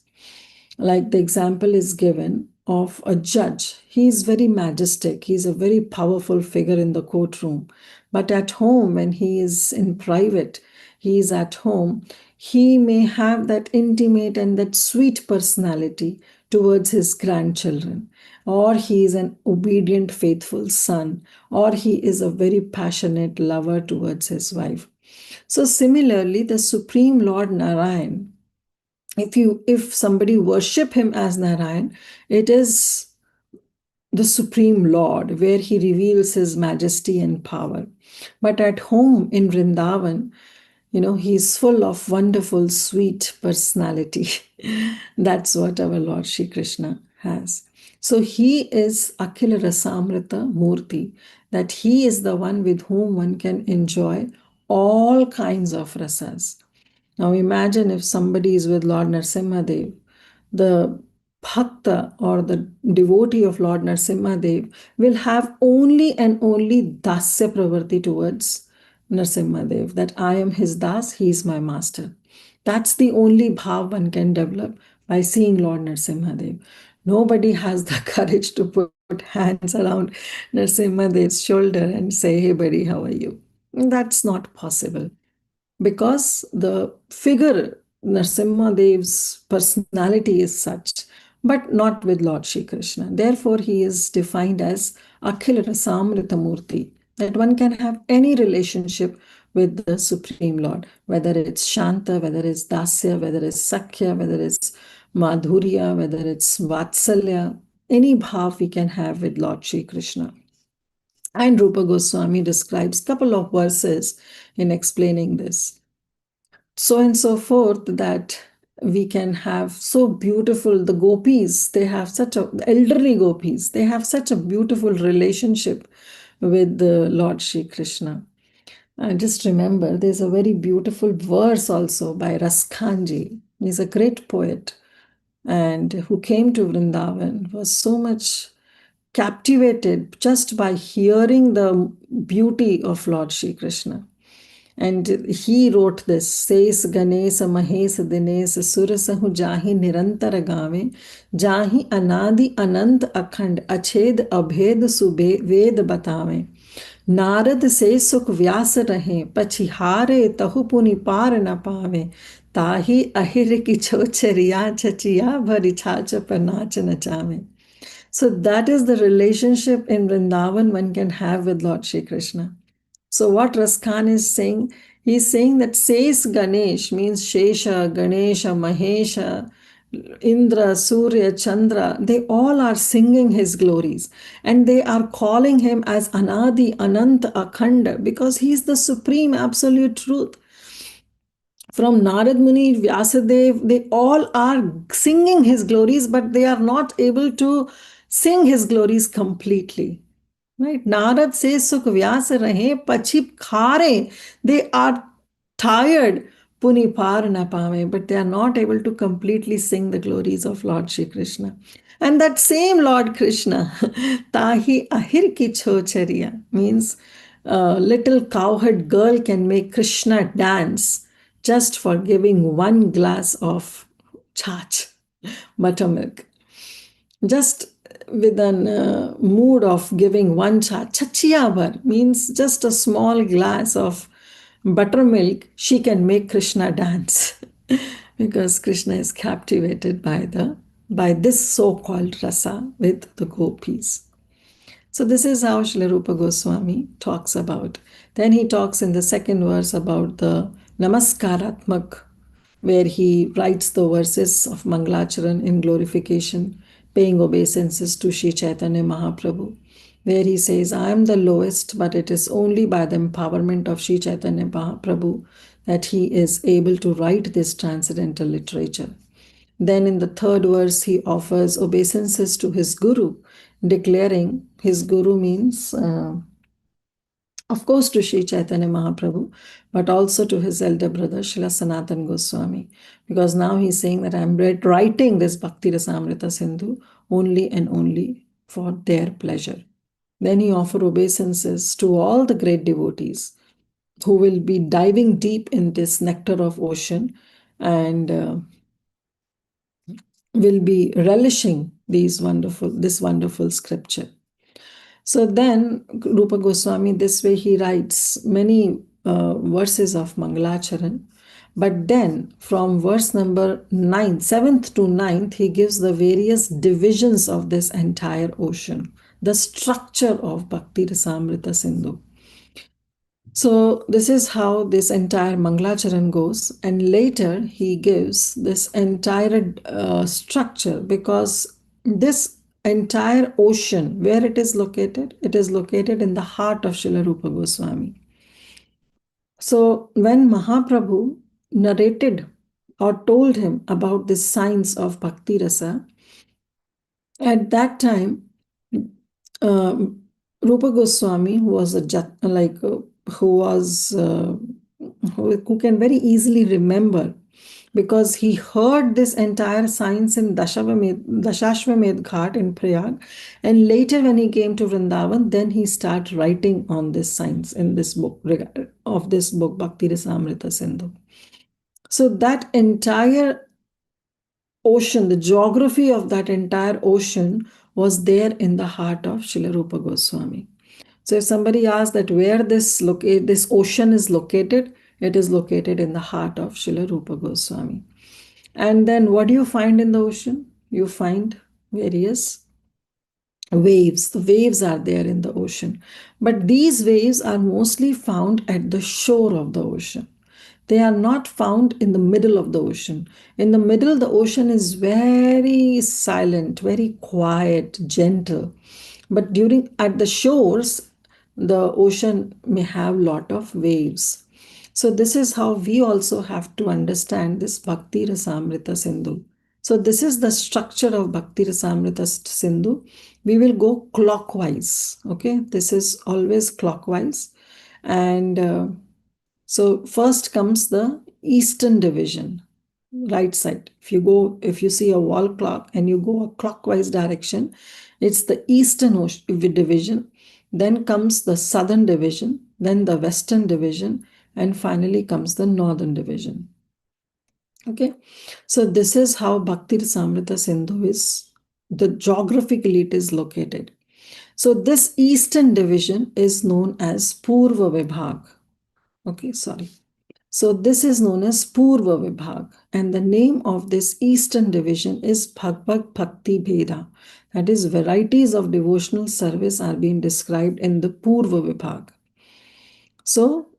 Like the example is given of a judge. He is very majestic. He's a very powerful figure in the courtroom. But at home, when he is in private, he is at home, he may have that intimate and that sweet personality towards his grandchildren, or he is an obedient, faithful son, or he is a very passionate lover towards his wife. So similarly, the Supreme Lord Narayan, if somebody worship him as Narayan, it is the Supreme Lord, where he reveals his majesty and power. But at home in Vrindavan, he's full of wonderful, sweet personality. That's what our Lord Shri Krishna has. So he is Akhila Rasamrita Murti, that he is the one with whom one can enjoy all kinds of rasas. Now imagine if somebody is with Lord Narasimhadev, the bhakta or the devotee of Lord Narasimhadev will have only and only dasya pravarti towards Narasimhadev, that I am his das, he is my master. That's the only bhav one can develop by seeing Lord Narasimhadev. Nobody has the courage to put hands around Narasimhadev's shoulder and say, hey buddy, how are you? That's not possible, because the figure Narasimhadev's personality is such, but not with Lord Shri Krishna. Therefore, he is defined as Akhil Rasamrita Murti, that one can have any relationship with the Supreme Lord, whether it's Shanta, whether it's Dasya, whether it's Sakhya, whether it's Madhurya, whether it's Vatsalya, any bhav we can have with Lord Shri Krishna. And Rupa Goswami describes a couple of verses in explaining this. So and so forth, that we can have so beautiful, the gopis, they have such a, the elderly gopis, they have such a beautiful relationship with the Lord Shri Krishna. I just remember there's a very beautiful verse also by Raskhanji. He's a great poet, and who came to Vrindavan, was so much captivated just by hearing the beauty of Lord Shri Krishna. And he wrote this, says Ganesh Mahes Dinesh Surasahu Jahi Nirantara Gave, Jahi Anadi Anant Akhand Ached Abhed Sube Ved Batave. Narad से सुख व्यास रहे पछिहारे तहु पुनि पार न पावे ताही अहिर की छोचरिया छचिया भरी छाछ पर नाच नचावे. So that is the relationship in Vrindavan one can have with Lord Shri Krishna. So what Raskan is saying, he's saying that says Ganesh means Shesha, Ganesha, Mahesha, Indra, Surya, Chandra, they all are singing his glories and they are calling him as Anadi, Anant, Akhanda because he is the supreme absolute truth. From Narad Muni, Vyasadev, they all are singing his glories, but they are not able to sing his glories completely. Right? Narad says Sukh Vyasa Rahe, Pachip Khare. They are tired. Puni Par na pave, but they are not able to completely sing the glories of Lord Shri Krishna. And that same Lord Krishna, Tahi Ahir ki Chochariya, means a little cowherd girl can make Krishna dance just for giving one glass of chach, buttermilk. Just with a mood of giving one chachiyavar means just a small glass of buttermilk, she can make Krishna dance because Krishna is captivated by this so-called rasa with the gopis. So this is how Srila Rupa Goswami talks about. Then he talks in the second verse about the Namaskaratmak, where he writes the verses of Mangalacharan in glorification, paying obeisances to Sri Chaitanya Mahaprabhu, where he says, I am the lowest, but it is only by the empowerment of Sri Chaitanya Mahaprabhu that he is able to write this transcendental literature. Then in the third verse, he offers obeisances to his guru, declaring his guru means, of course, to Sri Chaitanya Mahaprabhu, but also to his elder brother, Srila Sanatan Goswami, because now he's saying that I'm writing this Bhakti Rasamrita Sindhu only and only for their pleasure. Then he offers obeisances to all the great devotees who will be diving deep in this nectar of ocean and will be relishing this wonderful scripture. So then Rupa Goswami, this way he writes many verses of Mangalacharan, but then from verse number 9, 7th to 9th, he gives the various divisions of this entire ocean, the structure of Bhakti Rasamrita Sindhu. So this is how this entire Mangalacharan goes, and later he gives this entire structure, because this entire ocean, where it is located in the heart of Srila Rupa Goswami. So when Mahaprabhu narrated or told him about the science of Bhakti Rasa, at that time, Rupa Goswami, who was who can very easily remember, because he heard this entire science in Dashashwamedh Ghat in Prayag, and later when he came to Vrindavan, then he started writing on this science in this book, Bhakti Rasamrita Sindhu. So that entire ocean, the geography of that entire ocean was there in the heart of Srila Rupa Goswami. So if somebody asks that where this ocean is located, it is located in the heart of Srila Rupa Goswami. And then what do you find in the ocean? You find various waves. The waves are there in the ocean. But these waves are mostly found at the shore of the ocean. They are not found in the middle of the ocean. In the middle, the ocean is very silent, very quiet, gentle. But at the shores, the ocean may have a lot of waves. So this is how we also have to understand this Bhakti Rasamrita Sindhu. So this is the structure of Bhakti Rasamrita Sindhu. We will go clockwise. Okay, this is always clockwise. And so first comes the eastern division, right side. If you see a wall clock and you go a clockwise direction, it's the eastern division. Then comes the southern division, then the western division, and finally comes the northern division. Okay, so this is how Bhakti Rasamrita Sindhu is, the geographically it is located. So this eastern division is known as Purva Vibhag. Okay, sorry. So this is known as Purva Vibhag, and the name of this eastern division is Bhagavad Bhakti Bheda. That is, varieties of devotional service are being described in the Purva Vibhag. So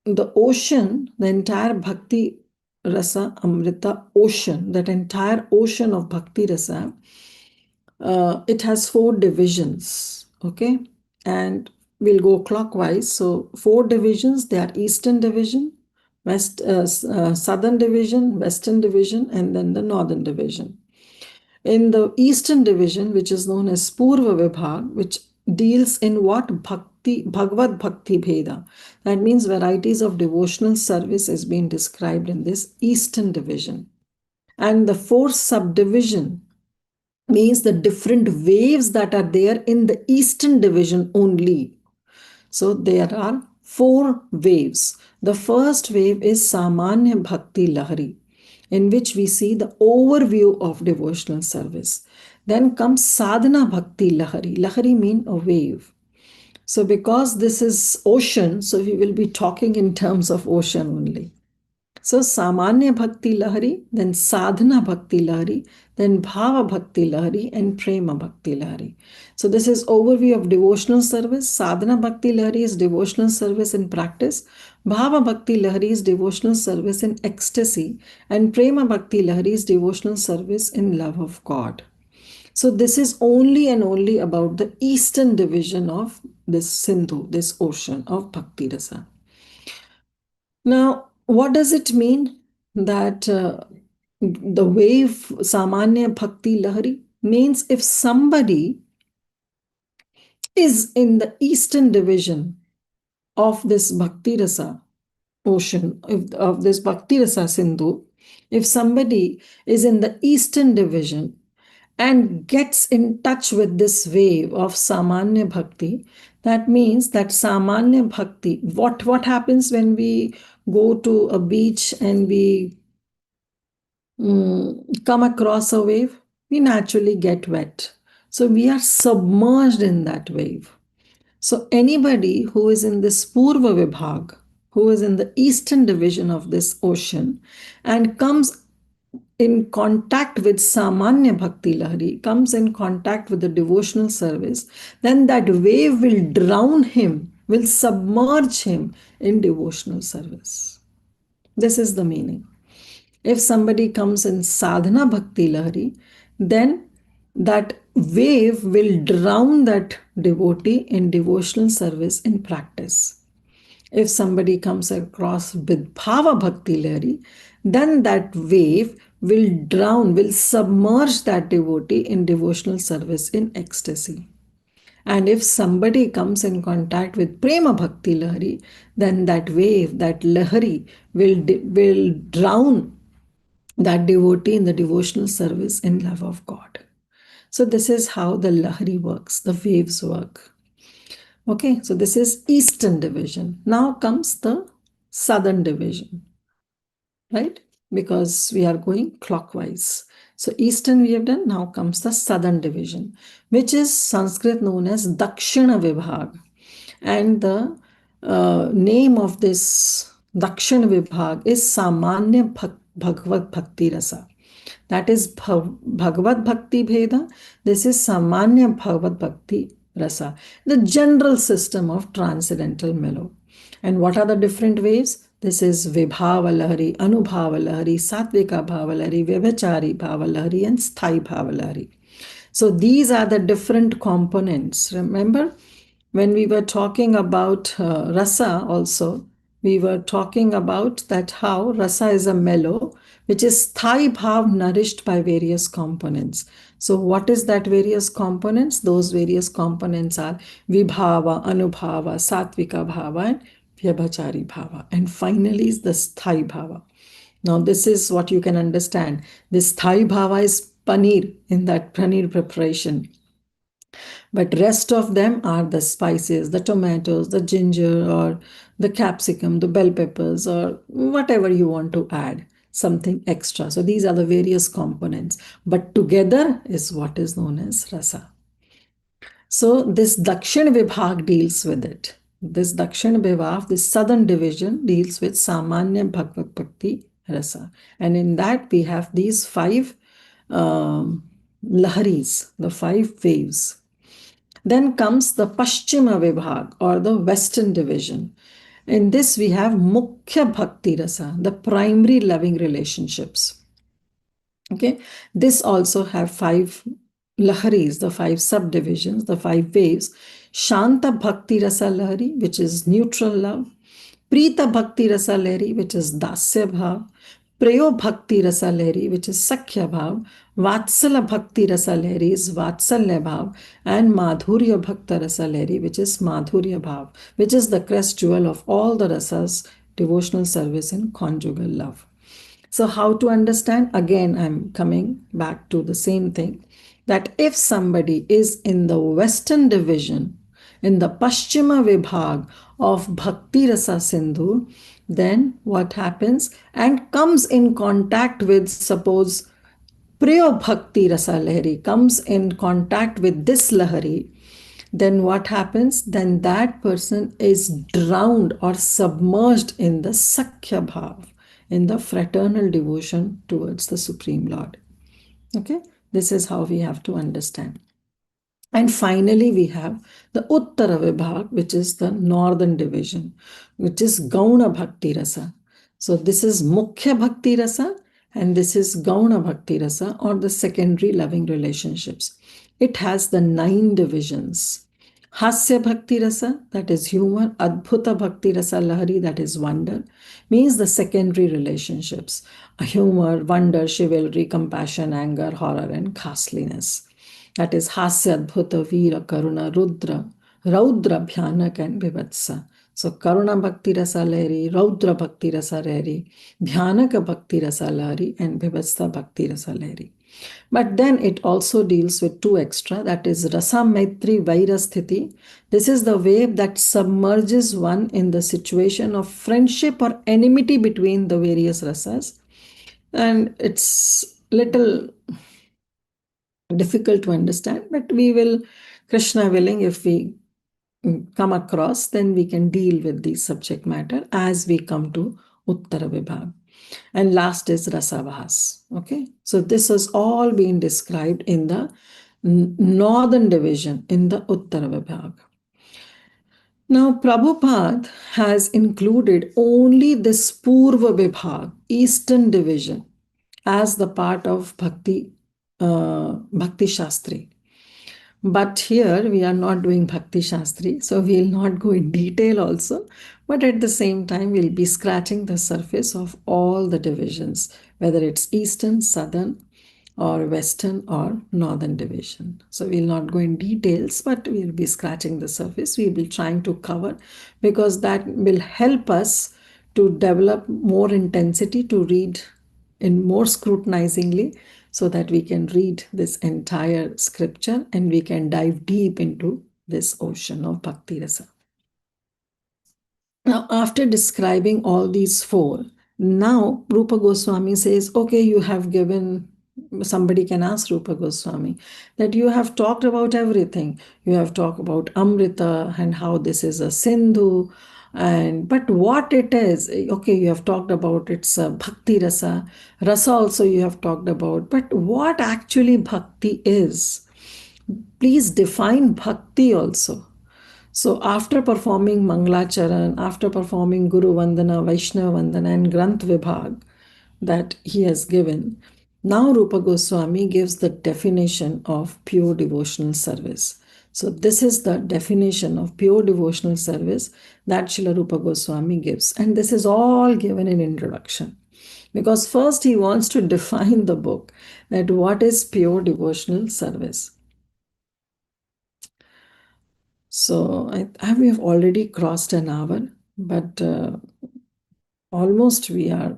the ocean, the entire Bhakti Rasa Amrita ocean, that entire ocean of Bhakti Rasa, it has 4 divisions. Okay, and we'll go clockwise. So 4 divisions, they are Eastern Division, Southern Division, Western Division, and then the Northern Division. In the Eastern Division, which is known as Purva Vibhag, which deals in what? Bhagavad Bhakti Bheda. That means varieties of devotional service is being described in this Eastern Division. And the 4th subdivision means the different waves that are there in the Eastern Division only. So there are 4 waves. The first wave is Samanya Bhakti Lahari, in which we see the overview of devotional service. Then comes Sadhana Bhakti Lahari. Lahari means a wave. So because this is ocean, so we will be talking in terms of ocean only. So Samanya Bhakti Lahari, then Sadhana Bhakti Lahari, then Bhava Bhakti Lahari, and Prema Bhakti Lahari. So this is overview of devotional service. Sadhana Bhakti Lahari is devotional service in practice. Bhava Bhakti Lahari is devotional service in ecstasy. And Prema Bhakti Lahari is devotional service in love of God. So this is only and only about the eastern division of this Sindhu, this ocean of Bhakti Rasa. Now, what does it mean that the wave Samanya Bhakti Lahari means if somebody is in the eastern division of this Bhakti Rasa ocean, of this Bhakti Rasa Sindhu, if somebody is in the eastern division and gets in touch with this wave of Samanya Bhakti, that means that Samanya Bhakti, what happens when we go to a beach and we come across a wave? We naturally get wet. So we are submerged in that wave. So anybody who is in this Purva Vibhag, who is in the eastern division of this ocean and comes in contact with Samanya Bhakti Lahari, comes in contact with the devotional service, then that wave will drown him, will submerge him in devotional service. This is the meaning. If somebody comes in Sadhana Bhakti Lahari, then that wave will drown that devotee in devotional service in practice. If somebody comes across with Bhava Bhakti Lahari, then that wave will drown, will submerge that devotee in devotional service in ecstasy. And if somebody comes in contact with Prema Bhakti Lahari, then that wave, that Lahari will drown that devotee in the devotional service in love of God. So this is how the Lahari works, the waves work. Okay, so this is Eastern Division. Now comes the Southern Division, right? Because we are going clockwise. So Eastern we have done, now comes the Southern Division, which is Sanskrit known as Dakshina Vibhag. And the name of this Dakshina Vibhag is Samanya Bhagavad Bhakti Rasa. That is Bhagavad Bhakti Bheda. This is Samanya Bhagavad Bhakti Rasa, the general system of transcendental mellow. And what are the different waves? This is Vibhava Lahari, Anubhava Lahari, Satvika Bhava Lahari, Vyabhachari Bhava Lahari, and Sthai Bhava Lahari. So these are the different components. Remember, when we were talking about rasa also, we were talking about that how rasa is a mellow, which is sthai bhav nourished by various components. So what is that various components? Those various components are vibhava, anubhava, satvika bhava, and vyabhachari bhava. And finally is the sthai bhava. Now this is what you can understand. This sthai bhava is paneer in that paneer preparation. But rest of them are the spices, the tomatoes, the ginger, or the capsicum, the bell peppers, or whatever you want to add, something extra. So these are the various components. But together is what is known as rasa. So this Dakshin Vibhag deals with it. This Dakshin Vibhag, this southern division, deals with Samanya Bhagavad Bhakti Rasa. And in that we have these five laharis, the five waves. Then comes the Paschima Vibhag, or the western division. In this we have Mukhya Bhakti Rasa, the primary loving relationships. Okay, this also have five laharis, the five subdivisions, the five waves. Shanta Bhakti Rasa Lahari, which is neutral love. Prita Bhakti Rasa Lahari, which is Dasya Bhav. Prayo Bhakti Rasa Lahari, which is Sakhya Bhav. Vatsala Bhakti Rasa Lahari is Vatsalya Bhav. And Madhurya Bhakta Rasa Lahari, which is Madhurya Bhav, which is the crest jewel of all the rasas, devotional service and conjugal love. So, how to understand? Again, I'm coming back to the same thing, that if somebody is in the western division, in the Paschima Vibhag of Bhakti Rasa Sindhu, then what happens? And comes in contact with, suppose, Priya Bhakti Rasa Lahari, comes in contact with this Lahari, then what happens? Then that person is drowned or submerged in the Sakhya Bhav, in the fraternal devotion towards the Supreme Lord. Okay, this is how we have to understand. And finally, we have the Uttara Vibhag, which is the northern division, which is Gauna Bhakti Rasa. So this is Mukhya Bhakti Rasa and this is Gauna Bhakti Rasa, or the secondary loving relationships. It has the 9 divisions. Hasya Bhakti Rasa, that is humor. Adbhuta Bhakti Rasa Lahari, that is wonder, means the secondary relationships. Humor, wonder, chivalry, compassion, anger, horror, and ghastliness. That is Hasya, Adbhuta, Veera, Karuna, Rudra, Raudra, Bhyanak, and Bhivatsa. So Karuna Bhakti Rasa Lahari, Raudra Bhakti Rasa Lahari, Bhyanaka Bhakti Rasa Lahari, and Bhivatsa Bhakti Rasa Lahari. But then it also deals with 2 extra, that is Rasa Maitri Vairasthiti. This is the wave that submerges one in the situation of friendship or enmity between the various rasas. And it's little difficult to understand, but we will, Krishna willing, if we come across, then we can deal with the subject matter as we come to Uttara Vibhag. And last is Rasavahas. Okay, so this has all been described in the northern division in the Uttara Vibhag. Now, Prabhupada has included only this Purva Vibhag, eastern division, as the part of Bhakti Shastri. But here we are not doing Bhakti Shastri, so we'll not go in detail also. But at the same time, we'll be scratching the surface of all the divisions, whether it's Eastern, Southern, or Western or Northern division. So we'll not go in details, but we'll be scratching the surface. We'll be trying to cover, because that will help us to develop more intensity, to read in more scrutinizingly, so that we can read this entire scripture and we can dive deep into this ocean of Bhakti Rasa. Now, after describing all these 4, now Rupa Goswami says, okay, you have given, somebody can ask Rupa Goswami, that you have talked about everything. You have talked about Amrita and how this is a Sindhu, but what it is, okay, you have talked about it's a Bhakti Rasa. Rasa also you have talked about, but what actually Bhakti is? Please define Bhakti also. So after performing Mangalacharan, after performing Guru Vandana, Vaishnava Vandana and Granth Vibhag that he has given, now Rupa Goswami gives the definition of pure devotional service. So this is the definition of pure devotional service that Srila Rupa Goswami gives. And this is all given in introduction. Because first he wants to define the book, that what is pure devotional service. So we have already crossed an hour, but almost we are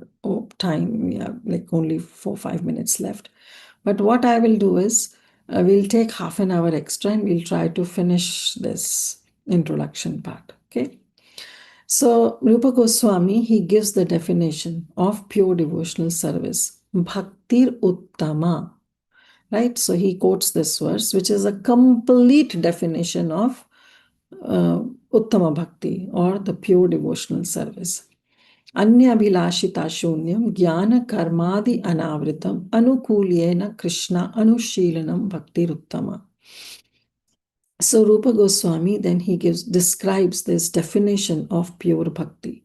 time. We have like only 4-5 minutes left. But what I will do is, We'll take half an hour extra and we'll try to finish this introduction part. Okay. So Rupa Goswami, he gives the definition of pure devotional service. Bhaktir Uttama. Right? So he quotes this verse, which is a complete definition of Uttama Bhakti, or the pure devotional service. Anyabhilashita shunyam jnana karmadi anavritam anukulyena Krishna anushilanam bhakti uttama. So Rupa Goswami then he describes this definition of pure bhakti.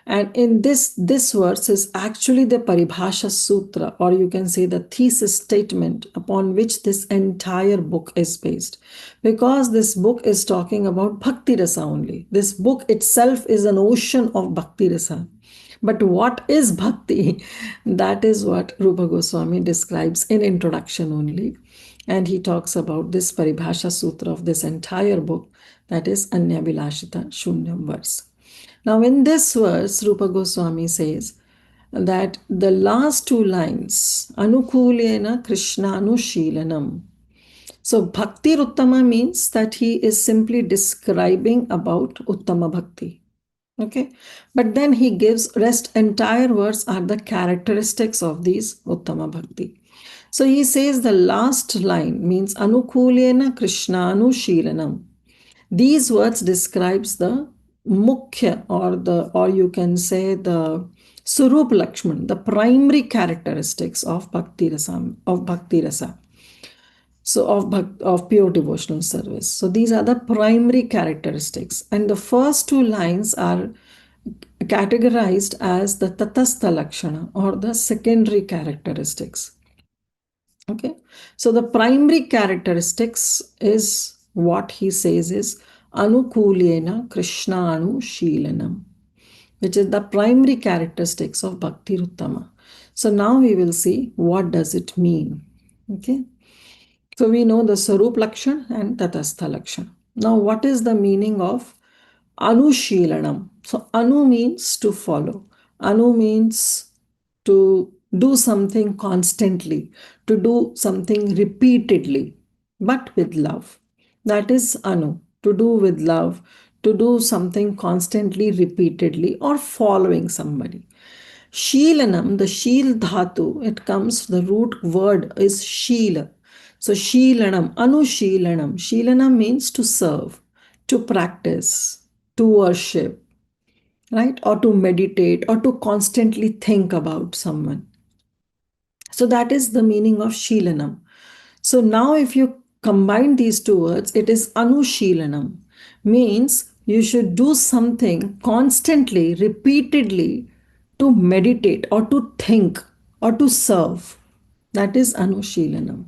And in this verse is actually the Paribhasha Sutra, or you can say the thesis statement upon which this entire book is based. Because this book is talking about Bhakti Rasa only. This book itself is an ocean of Bhakti Rasa. But what is Bhakti? That is what Rupa Goswami describes in introduction only. And he talks about this Paribhasha Sutra of this entire book, that is Anyabhilashita Shunyam verse. Now, in this verse, Rupa Goswami says that the last two lines, Anukulena Krishna Anushilanam. So, Bhakti Uttama means that he is simply describing about Uttama Bhakti. Okay. But then he gives entire verse are the characteristics of these Uttama Bhakti. So, he says the last line means Anukulena Krishna Anushilanam. These words describes the mukhya, or you can say the Surup Lakshman, the primary characteristics of Bhakti Rasa, so of pure devotional service. So these are the primary characteristics, and the first two lines are categorized as the Tatastha Lakshana, or the secondary characteristics. Okay, so the primary characteristics is what he says is Anukulena Krishna Anushilanam, which is the primary characteristics of Bhakti Uttama. So now we will see what does it mean. Okay, so we know the Sarup Lakshan and Tatastha Lakshan. Now what is the meaning of Anushilanam? So Anu means to follow. Anu means to do something constantly, to do something repeatedly, but with love. That is Anu, to do with love, to do something constantly, repeatedly, or following somebody. Sheelanam, the Sheel Dhatu, it comes, the root word is Sheela. So Sheelanam, Anusheelanam. Sheelanam means to serve, to practice, to worship, right? Or to meditate, or to constantly think about someone. So that is the meaning of Sheelanam. So now if you combine these two words, it is Anusheelanam, means you should do something constantly, repeatedly, to meditate or to think or to serve. That is Anusheelanam.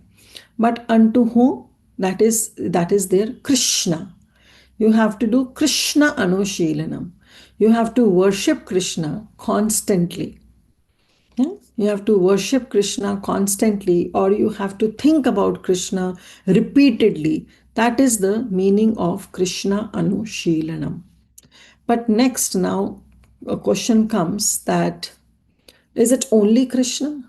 But unto whom? That is there Krishna. You have to do Krishna Anusheelanam. You have to worship Krishna constantly. Yeah? You have to worship Krishna constantly, or you have to think about Krishna repeatedly. That is the meaning of Krishna Anushilanam. But next, now a question comes that is it only Krishna?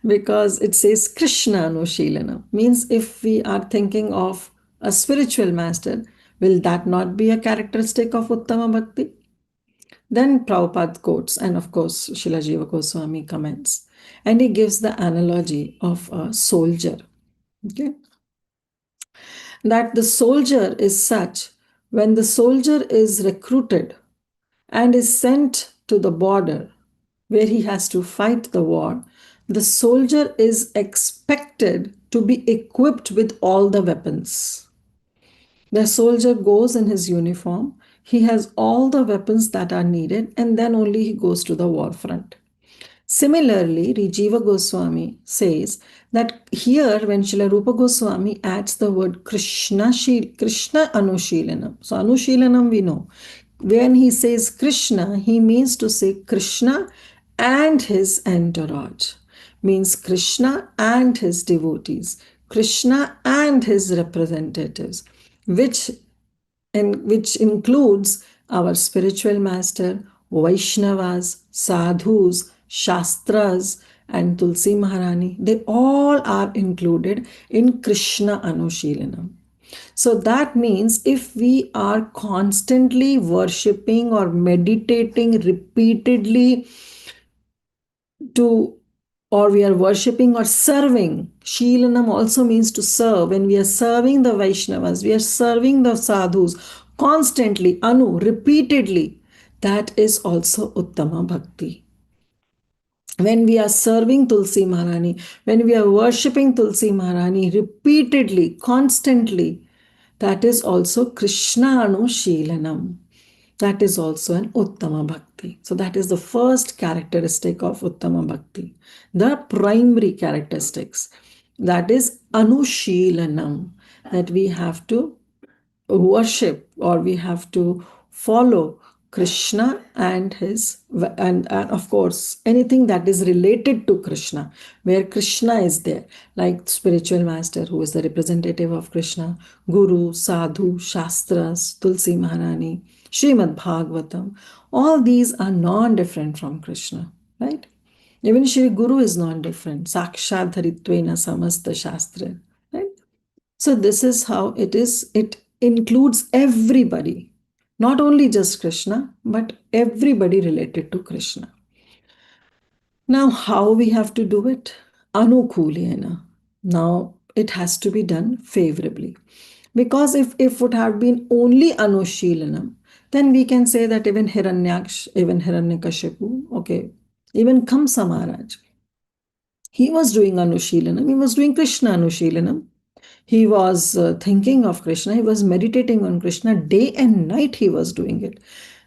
Because it says Krishna Anushilanam. Means if we are thinking of a spiritual master, will that not be a characteristic of Uttama Bhakti? Then Prabhupada quotes, and of course Srila Jiva Goswami comments, and he gives the analogy of a soldier. Okay, that the soldier is such, when the soldier is recruited and is sent to the border where he has to fight the war, the soldier is expected to be equipped with all the weapons. The soldier goes in his uniform, he has all the weapons that are needed, and then only he goes to the war front. Similarly, Jiva Goswami says that here when Srila Rupa Goswami adds the word Krishna Anushilanam. So Anushilanam we know. When he says Krishna, he means to say Krishna and his entourage. Means Krishna and his devotees. Krishna and his representatives. Which includes our spiritual master, Vaishnavas, sadhus, shastras, and Tulsi Maharani, they all are included in Krishna Anushilanam. So that means if we are constantly worshipping or meditating repeatedly to, or we are worshipping or serving, Shilanam also means to serve. When we are serving the Vaishnavas, we are serving the sadhus constantly, repeatedly, that is also Uttama Bhakti. When we are serving Tulsi Maharani, when we are worshipping Tulsi Maharani repeatedly, constantly, that is also Krishna Anushilanam. That is also an Uttama Bhakti. So that is the first characteristic of Uttama Bhakti. The primary characteristics. That is Anushilanam. That we have to worship or we have to follow Krishna and and of course anything that is related to Krishna, where Krishna is there, like spiritual master who is the representative of Krishna, Guru, Sadhu, Shastras, Tulsi Maharani, Srimad Bhagavatam. All these are non-different from Krishna, right? Even Shri Guru is non-different. Sakshat Dharitvena Samasta Shastra, right? So this is how it is. It includes everybody, not only just Krishna, but everybody related to Krishna. Now, how we have to do it? Anukulena. Now, it has to be done favorably. Because if it would have been only Anushilanam, then we can say that even Hiranyaksh, even Hiranyakashipu, okay, even Kamsa Maharaj, he was doing Anushilanam, he was doing Krishna Anushilanam. He was thinking of Krishna, he was meditating on Krishna, day and night he was doing it.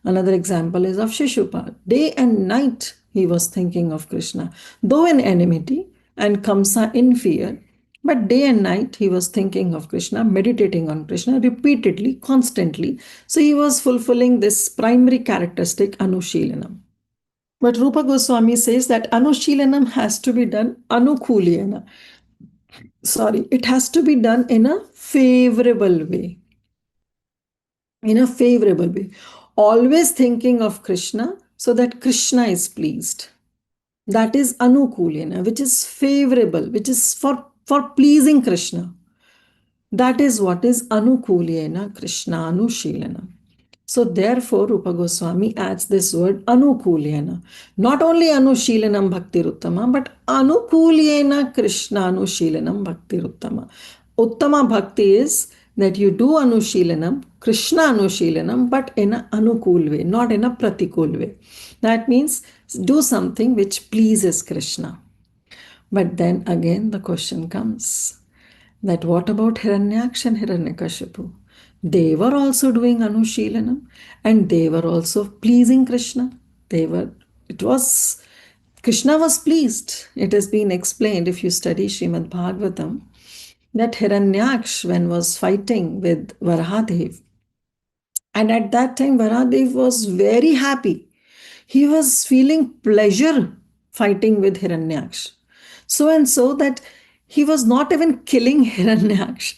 Another example is of Shishupal. Day and night he was thinking of Krishna, though in enmity and Kamsa in fear, but day and night he was thinking of Krishna, meditating on Krishna repeatedly, constantly. So he was fulfilling this primary characteristic, Anushilanam. But Rupa Goswami says that Anushilanam has to be done Anukulena. Sorry, it has to be done in a favorable way. In a favorable way. Always thinking of Krishna so that Krishna is pleased. That is Anukulena, which is favorable, which is for pleasing Krishna. That is what is Anukulena Krishna Anushilana. So therefore, Rupa Goswami adds this word Anukulena. Not only Anushilanam Bhaktiruttama, but Anukulena Krishna Anushilanam Bhaktiruttama. Uttama Bhakti is that you do Anushilanam, Krishna Anushilanam, but in an Anukul way, not in a Pratikul way. That means do something which pleases Krishna. But then again the question comes that what about Hiranyaksha and Hiranyakashipu? They were also doing Anushilanam and they were also pleasing Krishna. Krishna was pleased. It has been explained if you study Srimad Bhagavatam that Hiranyaksh, when was fighting with Varahadev, and at that time Varahadev was very happy. He was feeling pleasure fighting with Hiranyaksh. So and so that he was not even killing Hiranyaksh.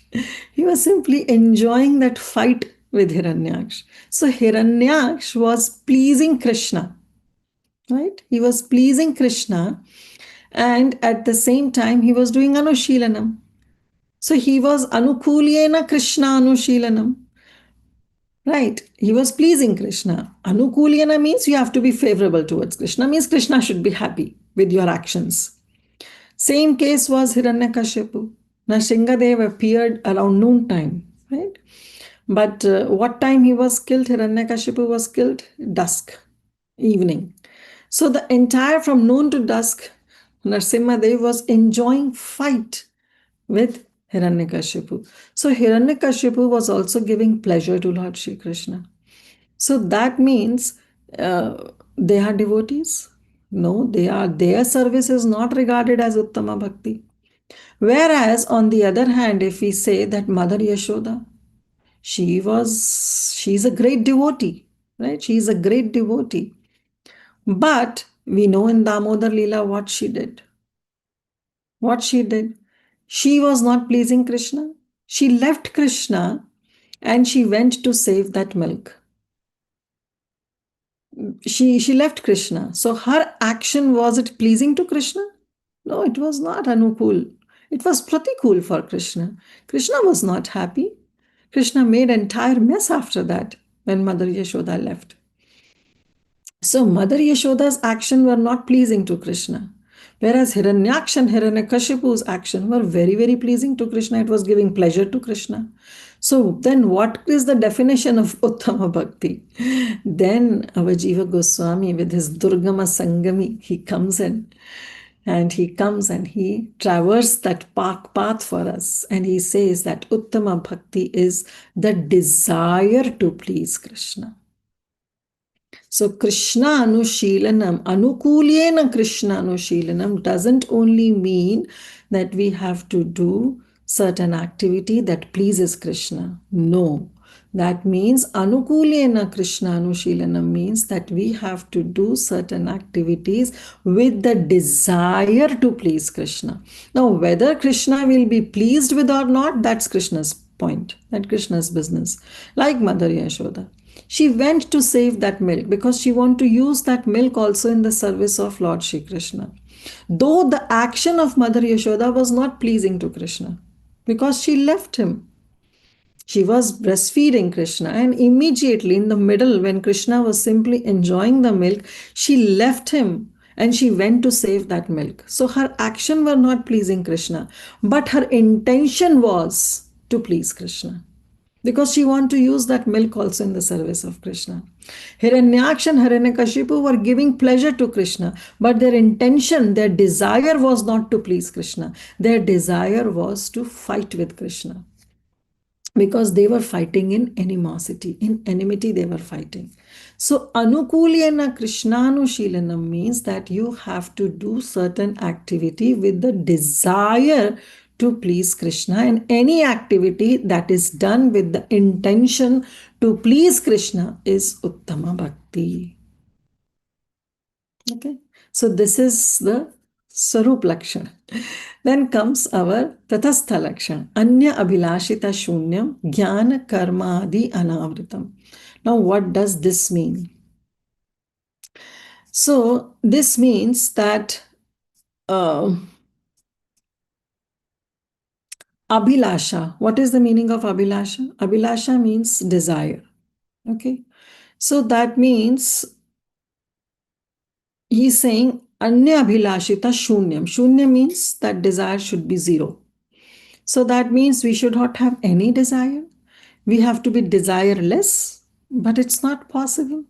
He was simply enjoying that fight with Hiranyaksh. So Hiranyaksh was pleasing Krishna. Right? He was pleasing Krishna, and at the same time he was doing Anushilanam. So he was Anukulyena Krishna Anushilanam. Right. He was pleasing Krishna. Anukulyana means you have to be favorable towards Krishna, means Krishna should be happy with your actions. Same case was Hiranyakashipu. Nrsimhadev appeared around noon time, right? But what time he was killed? Hiranyakashipu was killed dusk, evening. So the entire from noon to dusk, Nrsimhadev was enjoying fight with Hiranyakashipu. So Hiranyakashipu was also giving pleasure to Lord Shri Krishna. So that means they are devotees? No, their service is not regarded as Uttama Bhakti. Whereas on the other hand, if we say that Mother Yashoda, she's a great devotee, right? She's a great devotee. But we know in Damodar Leela what she did. What she did. She was not pleasing Krishna. She left Krishna and she went to save that milk. She left Krishna. So her action, was it pleasing to Krishna? No, it was not anukul. It was pratikul for Krishna. Krishna was not happy. Krishna made entire mess after that when Mother Yashoda left. So Mother Yashoda's action were not pleasing to Krishna. Whereas Hiranyaksha and Hiranyakashipu's action were very, very pleasing to Krishna. It was giving pleasure to Krishna. So then what is the definition of Uttama Bhakti? Then our Jiva Goswami with his Durgama Sangami, he comes in and he comes and he traverses that path for us. And he says that Uttama Bhakti is the desire to please Krishna. So Krishna Anushilanam, Anukulyena Krishna Anushilanam doesn't only mean that we have to do certain activity that pleases Krishna. No. That means Anukulyena Krishna Anushilanam means that we have to do certain activities with the desire to please Krishna. Now, whether Krishna will be pleased with or not, that's Krishna's point, that's Krishna's business. Like Mother Yashoda. She went to save that milk because she wanted to use that milk also in the service of Lord Shri Krishna. Though the action of Mother Yashoda was not pleasing to Krishna because she left him. She was breastfeeding Krishna, and immediately in the middle, when Krishna was simply enjoying the milk, she left him and she went to save that milk. So her action were not pleasing Krishna, but her intention was to please Krishna, because she wanted to use that milk also in the service of Krishna. Hiranyaksha and Hiranyakashipu were giving pleasure to Krishna, but their intention, their desire was not to please Krishna. Their desire was to fight with Krishna, because they were fighting in animosity, in enmity they were fighting. So Anukulyena Krishnanushilanam means that you have to do certain activity with the desire to please Krishna, and any activity that is done with the intention to please Krishna is Uttama Bhakti. Okay, so this is the Sarup Lakshana. Then comes our Tatastha Lakshana, Anya Abhilashita Shunyam Jnana Karma Adi Anavritam. Now, what does this mean? So, this means that Abhilasha, what is the meaning of Abhilasha? Abhilasha means desire. Okay, so that means he's saying Anya Abhilashita Shunyam. Shunya means that desire should be zero. So that means we should not have any desire. We have to be desireless, but it's not possible.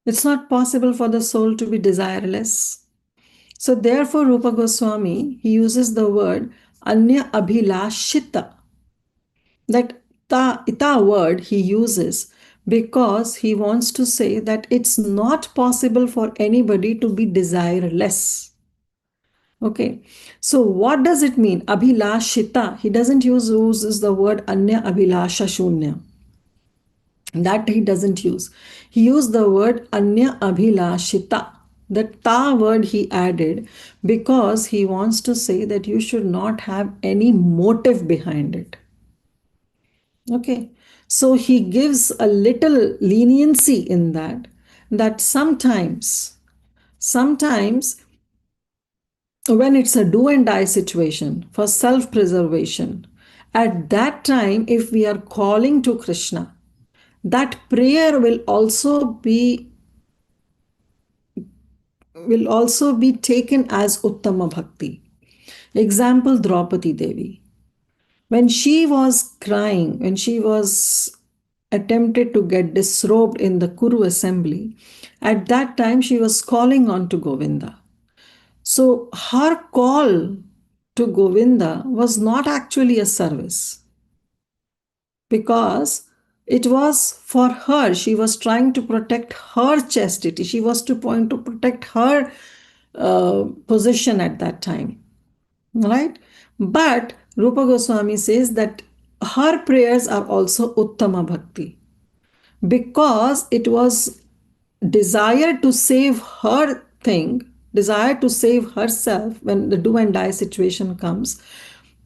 It's not possible for the soul to be desireless. So therefore, Rupa Goswami, he uses the word Anya Abhilashita. That ita word he uses because he wants to say that it's not possible for anybody to be desireless. Okay, so what does it mean? Abhilashita. He doesn't uses the word Anya Abhilasha Shunya. That he doesn't use. He used the word Anya Abhilashita. The ta word he added because he wants to say that you should not have any motive behind it. Okay, so he gives a little leniency in that sometimes when it's a do and die situation for self-preservation, at that time, if we are calling to Krishna, that prayer will also be taken as Uttama Bhakti. Example, Draupadi Devi. When she was crying, when she was attempted to get disrobed in the Kuru assembly, at that time she was calling on to Govinda. So her call to Govinda was not actually a service, because it was for her. She was trying to protect her chastity. She was trying to protect her position at that time, right? But Rupa Goswami says that her prayers are also Uttama Bhakti, because it was desire to save her thing, desire to save herself when the do and die situation comes.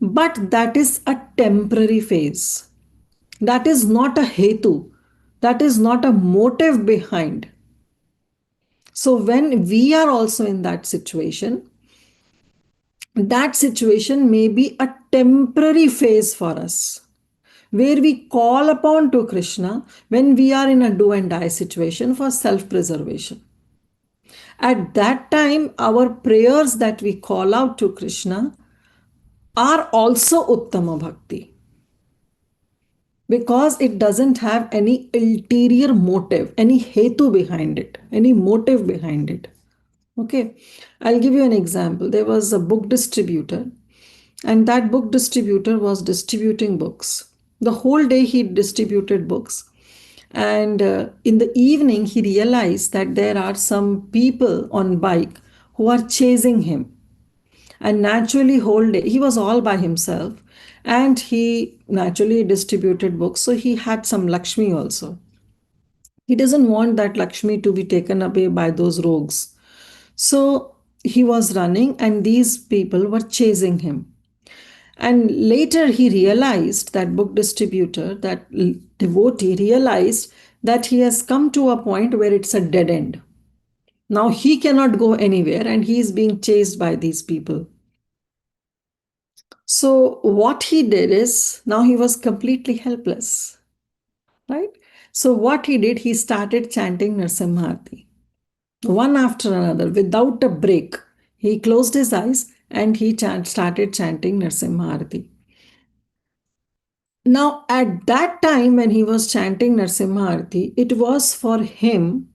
But that is a temporary phase. That is not a hetu. That is not a motive behind. So when we are also in that situation, that situation may be a temporary phase for us, where we call upon to Krishna when we are in a do and die situation for self-preservation. At that time, our prayers that we call out to Krishna are also Uttama Bhakti, because it doesn't have any ulterior motive, any hetu behind it, any motive behind it. Okay, I'll give you an example. There was a book distributor, and that book distributor was distributing books. The whole day he distributed books. And in the evening, he realized that there are some people on bike who are chasing him. And naturally, whole day he was all by himself, and he naturally distributed books. So he had some Lakshmi also. He doesn't want that Lakshmi to be taken away by those rogues. So he was running, and these people were chasing him. And later he realized, that book distributor, that devotee realized that he has come to a point where it's a dead end. Now he cannot go anywhere, and he is being chased by these people. So what he did is, now he was completely helpless, right? So what he did, he started chanting Narsimharti, one after another, without a break. He closed his eyes and he started chanting Narsimharti. Now, at that time when he was chanting Narsimharti, it was for him,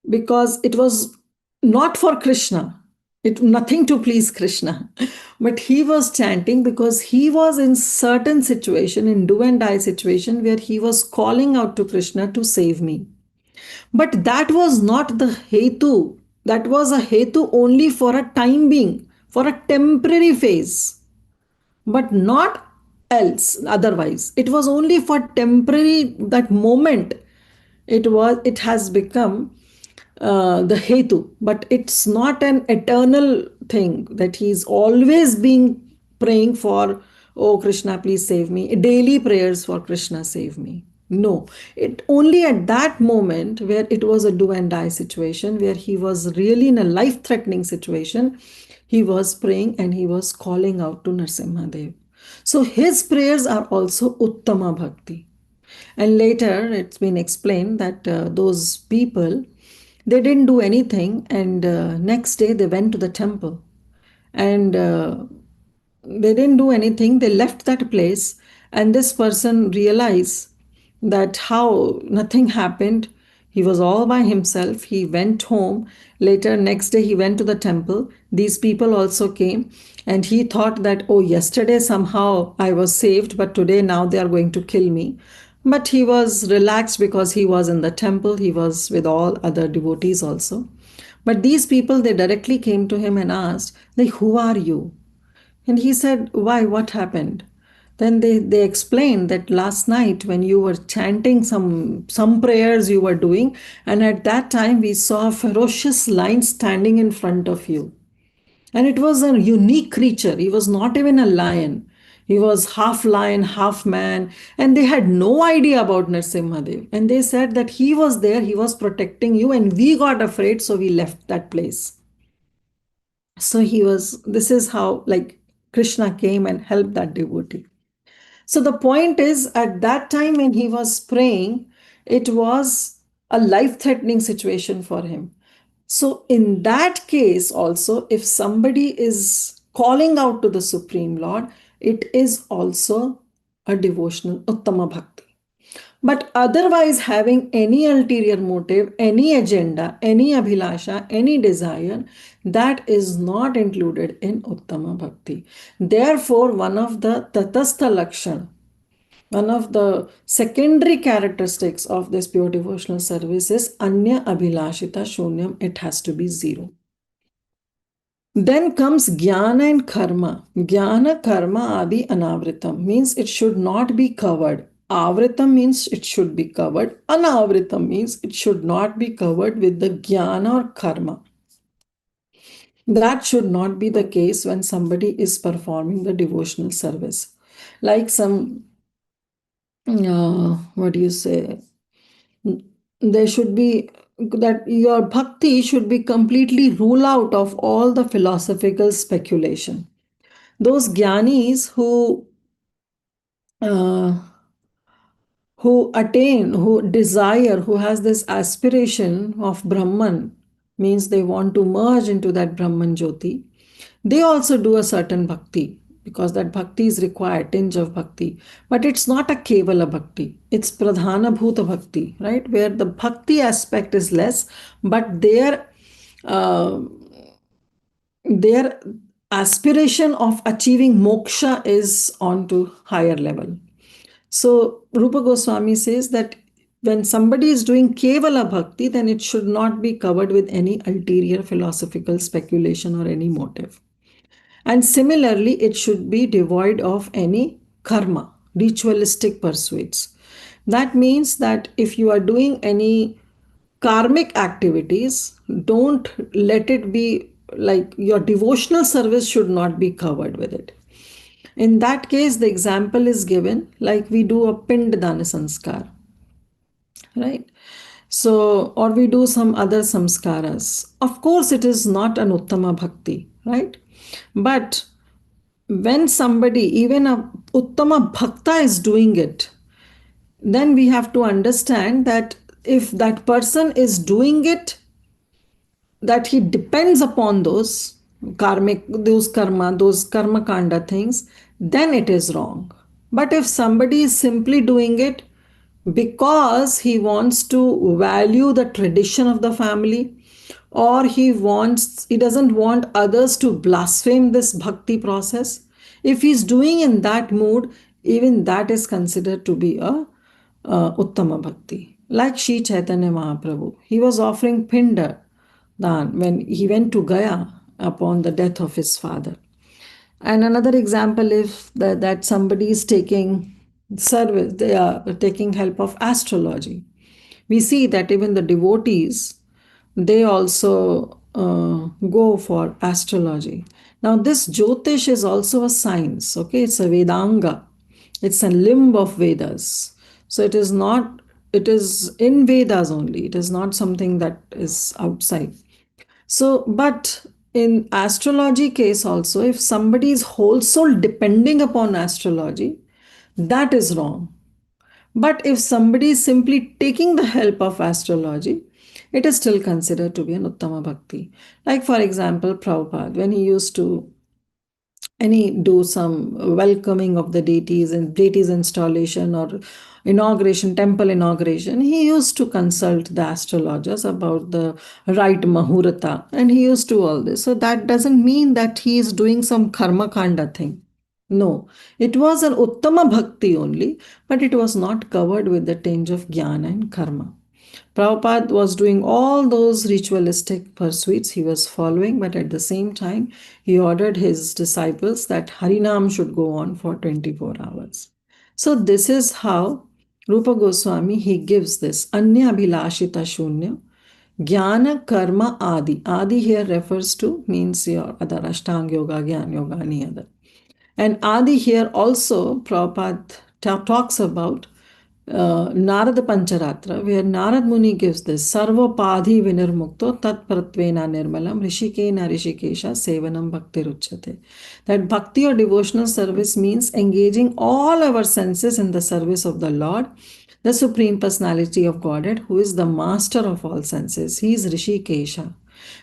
because it was not for Krishna. Nothing to please Krishna. But he was chanting because he was in certain situation, in do and die situation, where he was calling out to Krishna to save me. But that was not the hetu. That was a hetu only for a time being, for a temporary phase, but not else otherwise. It was only for temporary, that moment. It has become the hetu, but it's not an eternal thing that he's always being praying for, oh Krishna, please save me, daily prayers for Krishna, save me. No, it only at that moment where it was a do and die situation, where he was really in a life threatening situation, he was praying and he was calling out to Narsimhadev. So his prayers are also Uttama Bhakti. And later it's been explained that those people, they didn't do anything, and next day they went to the temple, and they didn't do anything. They left that place, and this person realized that how nothing happened. He was all by himself. He went home. Later, next day, he went to the temple. These people also came, and he thought that, oh, yesterday somehow I was saved, but today now they are going to kill me. But he was relaxed because he was in the temple. He was with all other devotees also. But these people, they directly came to him and asked, like, who are you? And he said, why, what happened? Then they explained that last night when you were chanting some prayers you were doing, and at that time we saw a ferocious lion standing in front of you. And it was a unique creature. He was not even a lion. He was half lion, half man. And they had no idea about Nrsimhadev. And they said that he was there, he was protecting you, and we got afraid, so we left that place. So this is how, like, Krishna came and helped that devotee. So the point is, at that time when he was praying, it was a life-threatening situation for him. So in that case also, if somebody is calling out to the Supreme Lord, it is also a devotional Uttama Bhakti. But otherwise, having any ulterior motive, any agenda, any abhilasha, any desire, that is not included in Uttama Bhakti. Therefore, one of the Tatastha Lakshana, one of the secondary characteristics of this pure devotional service is Anya Abhilashita Shunyam. It has to be zero. Then comes Jnana and Karma. Jnana, Karma, Adi, Anavritam means it should not be covered. Avritam means it should be covered. Anavritam means it should not be covered with the Jnana or Karma. That should not be the case when somebody is performing the devotional service. Like some, what do you say? There should be that your bhakti should be completely ruled out of all the philosophical speculation. Those jnanis uh, who attain, who desire, who has this aspiration of Brahman, means they want to merge into that Brahman Jyoti, they also do a certain bhakti, because that bhakti is required, tinge of bhakti. But it's not a Kevala bhakti, it's Pradhana Bhuta bhakti, right? Where the bhakti aspect is less, but uh, their aspiration of achieving moksha is on to higher level. So Rupa Goswami says that when somebody is doing Kevala Bhakti, then it should not be covered with any ulterior philosophical speculation or any motive. And similarly, it should be devoid of any karma, ritualistic pursuits. That means that if you are doing any karmic activities, don't let it be like your devotional service should not be covered with it. In that case, the example is given like we do a Pindadana sanskar, right? So, or we do some other samskaras. Of course, it is not an Uttama Bhakti, right? But when somebody, even a Uttama Bhakta is doing it, then we have to understand that if that person is doing it, that he depends upon those those karma kanda things, then it is wrong. But if somebody is simply doing it because he wants to value the tradition of the family, or he doesn't want others to blaspheme this bhakti process, if he's doing in that mood, even that is considered to be a Uttama Bhakti. Like Sri Chaitanya Mahaprabhu, he was offering Pinda Dan when he went to Gaya upon the death of his father. And another example is that somebody is taking service, they are taking help of astrology. We see that even the devotees, they also go for astrology. Now, this Jyotish is also a science, okay? It's a Vedanga, it's a limb of Vedas. So it is not, it is in Vedas only, it is not something that is outside. So, but in astrology case also, if somebody is whole soul depending upon astrology, that is wrong. But if somebody is simply taking the help of astrology, it is still considered to be an Uttama Bhakti. Like for example, Prabhupada, when he used to any do some welcoming of the deities and deities installation or inauguration, temple inauguration, he used to consult the astrologers about the right mahurata, and he used to all this. So that doesn't mean that he is doing some karma kanda thing. No, it was an uttama bhakti only, but it was not covered with the tinge of jnana and karma. Prabhupada was doing all those ritualistic pursuits he was following, but at the same time, he ordered his disciples that Harinam should go on for 24 hours. So, this is how Rupa Goswami he gives this Anya Abhilashita Shunya, Jnana Karma Adi. Adi here refers to means your other Ashtanga Yoga, Jnana Yoga, any other. And Adi here also, Prabhupada talks about Narada Pancharatra, where Narad Muni gives this Sarvapadhi Vinirmukto Tat Pratvena Nirmalam Rishikena Rishikesha Sevanam Bhakti Ruchyate. That bhakti or devotional service means engaging all our senses in the service of the Lord, the Supreme Personality of Godhead, who is the master of all senses. He is Rishikesha.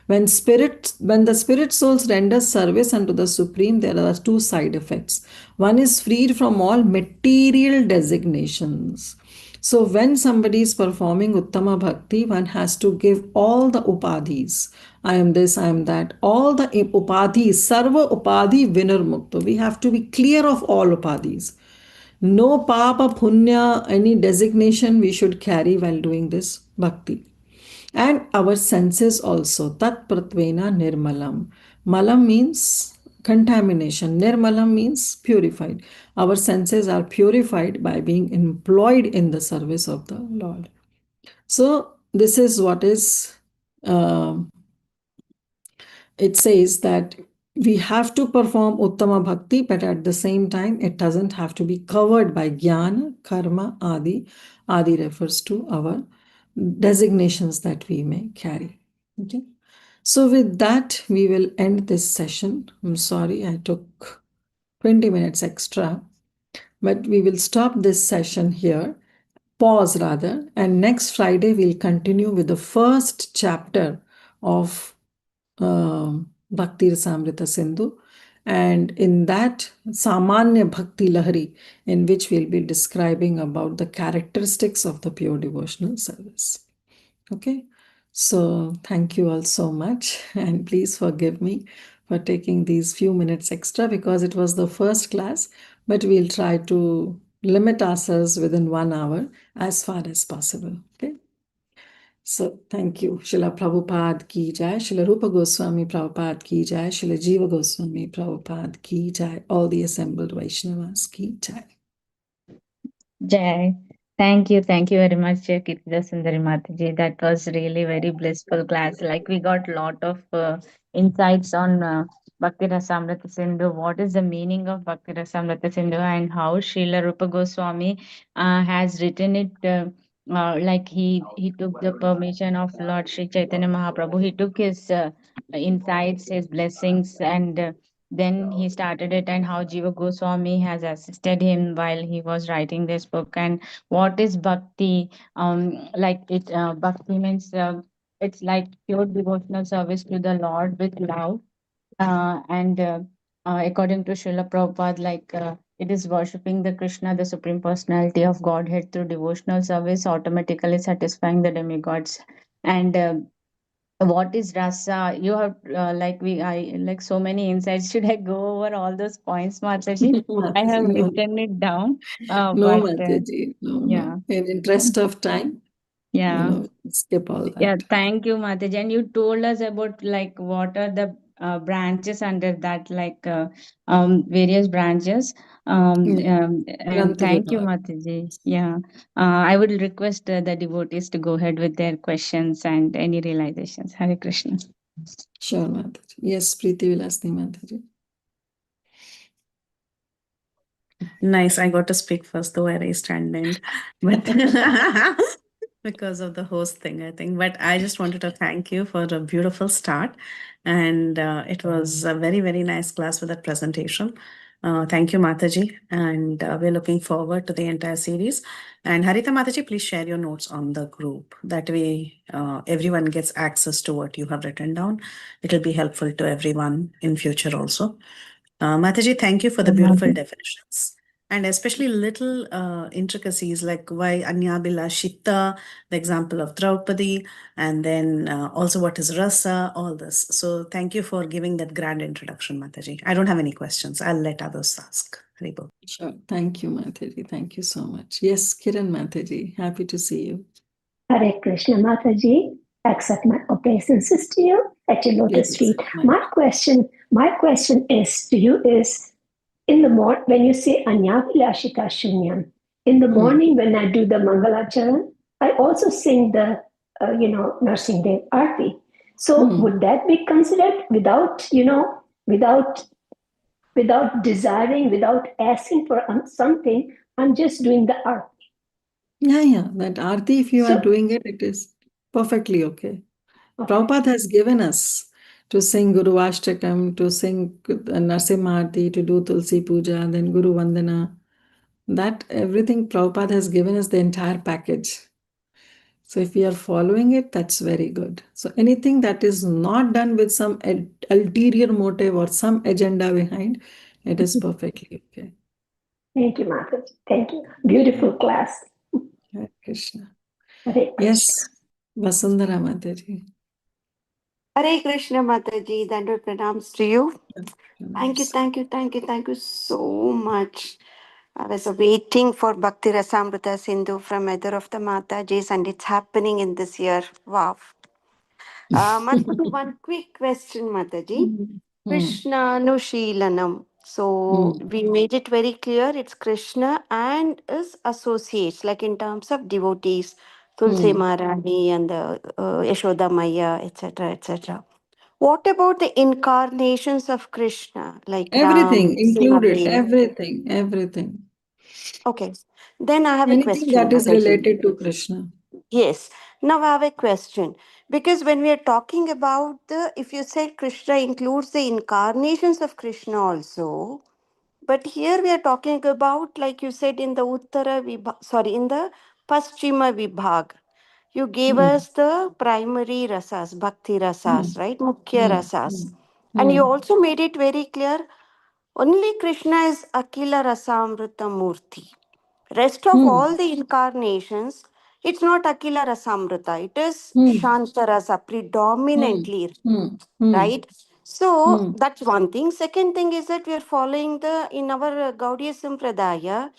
When the spirit souls render service unto the Supreme, there are two side effects. One is freed from all material designations. So when somebody is performing Uttama Bhakti, one has to give all the upadhis. I am this, I am that. All the upadhis, sarva upadhi vinirmukta. We have to be clear of all upadhis. No papa, punya, any designation we should carry while doing this bhakti. And our senses also. Tat pratvena nirmalam. Malam means contamination. Nirmalam means purified. Our senses are purified by being employed in the service of the Lord. So this is what is, it says that we have to perform Uttama Bhakti, but at the same time, it doesn't have to be covered by Jnana, Karma, Adi. Adi refers to our designations that we may carry. Okay. So with that, we will end this session. I'm sorry I took 20 minutes extra, but we will stop this session here, pause rather, and next Friday we'll continue with the first chapter of Bhakti Rasamrita Sindhu, and in that Samanya Bhakti Lahari, in which we'll be describing about the characteristics of the pure devotional service. Okay, so thank you all so much, and please forgive me for taking these few minutes extra because it was the first class, but we'll try to limit ourselves within 1 hour as far as possible. Okay. So thank you. Srila Prabhupada ki jai, Srila Rupa Goswami Prabhupada ki jai, Srila Jiva Goswami Prabhupada ki jai, all the assembled Vaishnavas ki jai. Jai. Thank you very much, Kirtida Sundari Mataji. That was really very blissful class. Like we got lot of insights on Bhakti Rasamrita Sindhu. What is the meaning of Bhakti Rasamrita Sindhu and how Srila Rupa Goswami has written it. Like he took the permission of Lord Sri Chaitanya Mahaprabhu. He took his insights, his blessings, and then he started it, and how Jiva Goswami has assisted him while he was writing this book. And what is bhakti? Like it, bhakti means it's like pure devotional service to the Lord with love. And according to Srila Prabhupada, like it is worshipping the Krishna, the Supreme Personality of Godhead, through devotional service, automatically satisfying the demigods. And what is rasa? You have I like so many insights. Should I go over all those points, Mataji? I have No, written it down. no, But Mataji, no, yeah, no. In interest of time, yeah. skip all Yeah, that. thank you, Mataji. And you told us about like what are the branches under that, like various branches. Yeah. And Grantha thank you, Vibhaga. Mataji. Yeah, I would request the devotees to go ahead with their questions and any realizations. Hare Krishna. Sure, Mataji. Yes, Preeti Vilasni Mataji. Nice. I got to speak first, though I raised hand end, but because of the host thing, I think. But I just wanted to thank you for a beautiful start, and it was a very, very nice class with that presentation. Thank you, Mataji, and we're looking forward to the entire series. And Harita Mataji, please share your notes on the group. That way, everyone gets access to what you have written down. It'll be helpful to everyone in future also. Mataji, thank you for the beautiful definitions. And especially little intricacies like why Anyabila Shita, the example of Draupadi, and then also what is Rasa, all this. So thank you for giving that grand introduction, Mataji. I don't have any questions. I'll let others ask. Haribo. Sure. Thank you, Mataji. Thank you so much. Yes, Kiran Mataji, happy to see you. Hare Krishna Mataji, accept my obeisances to you at your lotus feet. My question is to you is, in the morning, when you say Anyavilashita Shunyam, in the morning when I do the Mangalacharan, I also sing the, Nursing Dev Arti. So would that be considered without desiring, without asking for something? I'm just doing the Arti. Yeah. That Arti, if you are doing it, it is perfectly okay. Prabhupada has given us to sing Guru Ashtakam, to sing Narsimha Arti, to do Tulsi Puja, then Guru Vandana. That everything Prabhupada has given us the entire package. So if we are following it, that's very good. So anything that is not done with some ulterior motive or some agenda behind, it is perfectly okay. Thank you, Mataji. Thank you. Beautiful class. Hare Krishna. Hare Krishna. Yes, Vasundhara Mataji. Hare Krishna Mataji, Dandar pranams to you. Thank you so much. I was waiting for Bhakti Rasamrita Sindhu from either of the Matajis, and it's happening in this year. Wow. Mataji, one quick question, Mataji. Krishna Nushilanam. So we made it very clear it's Krishna and his associates, like in terms of devotees, Tulsi Maharani and the Yashoda Maya, etc., etc. What about the incarnations of Krishna, like Everything Ram, included, Sitadev? everything. Okay. Then I have a Anything question, that is Mataji. related to Krishna. Yes. Now I have a question. Because when we are talking about if you said Krishna includes the incarnations of Krishna also, but here we are talking about, like you said, in the in the Paschima Vibhag, you gave us the primary rasas, bhakti rasas, right? Mukhya rasas. And you also made it very clear, only Krishna is Akila Rasamrita Murti. Rest of all the incarnations, it's not Akila Rasamrita, it is Shanta Rasa predominantly, right? So that's one thing. Second thing is that we are following in our Gaudiya Sampradaya,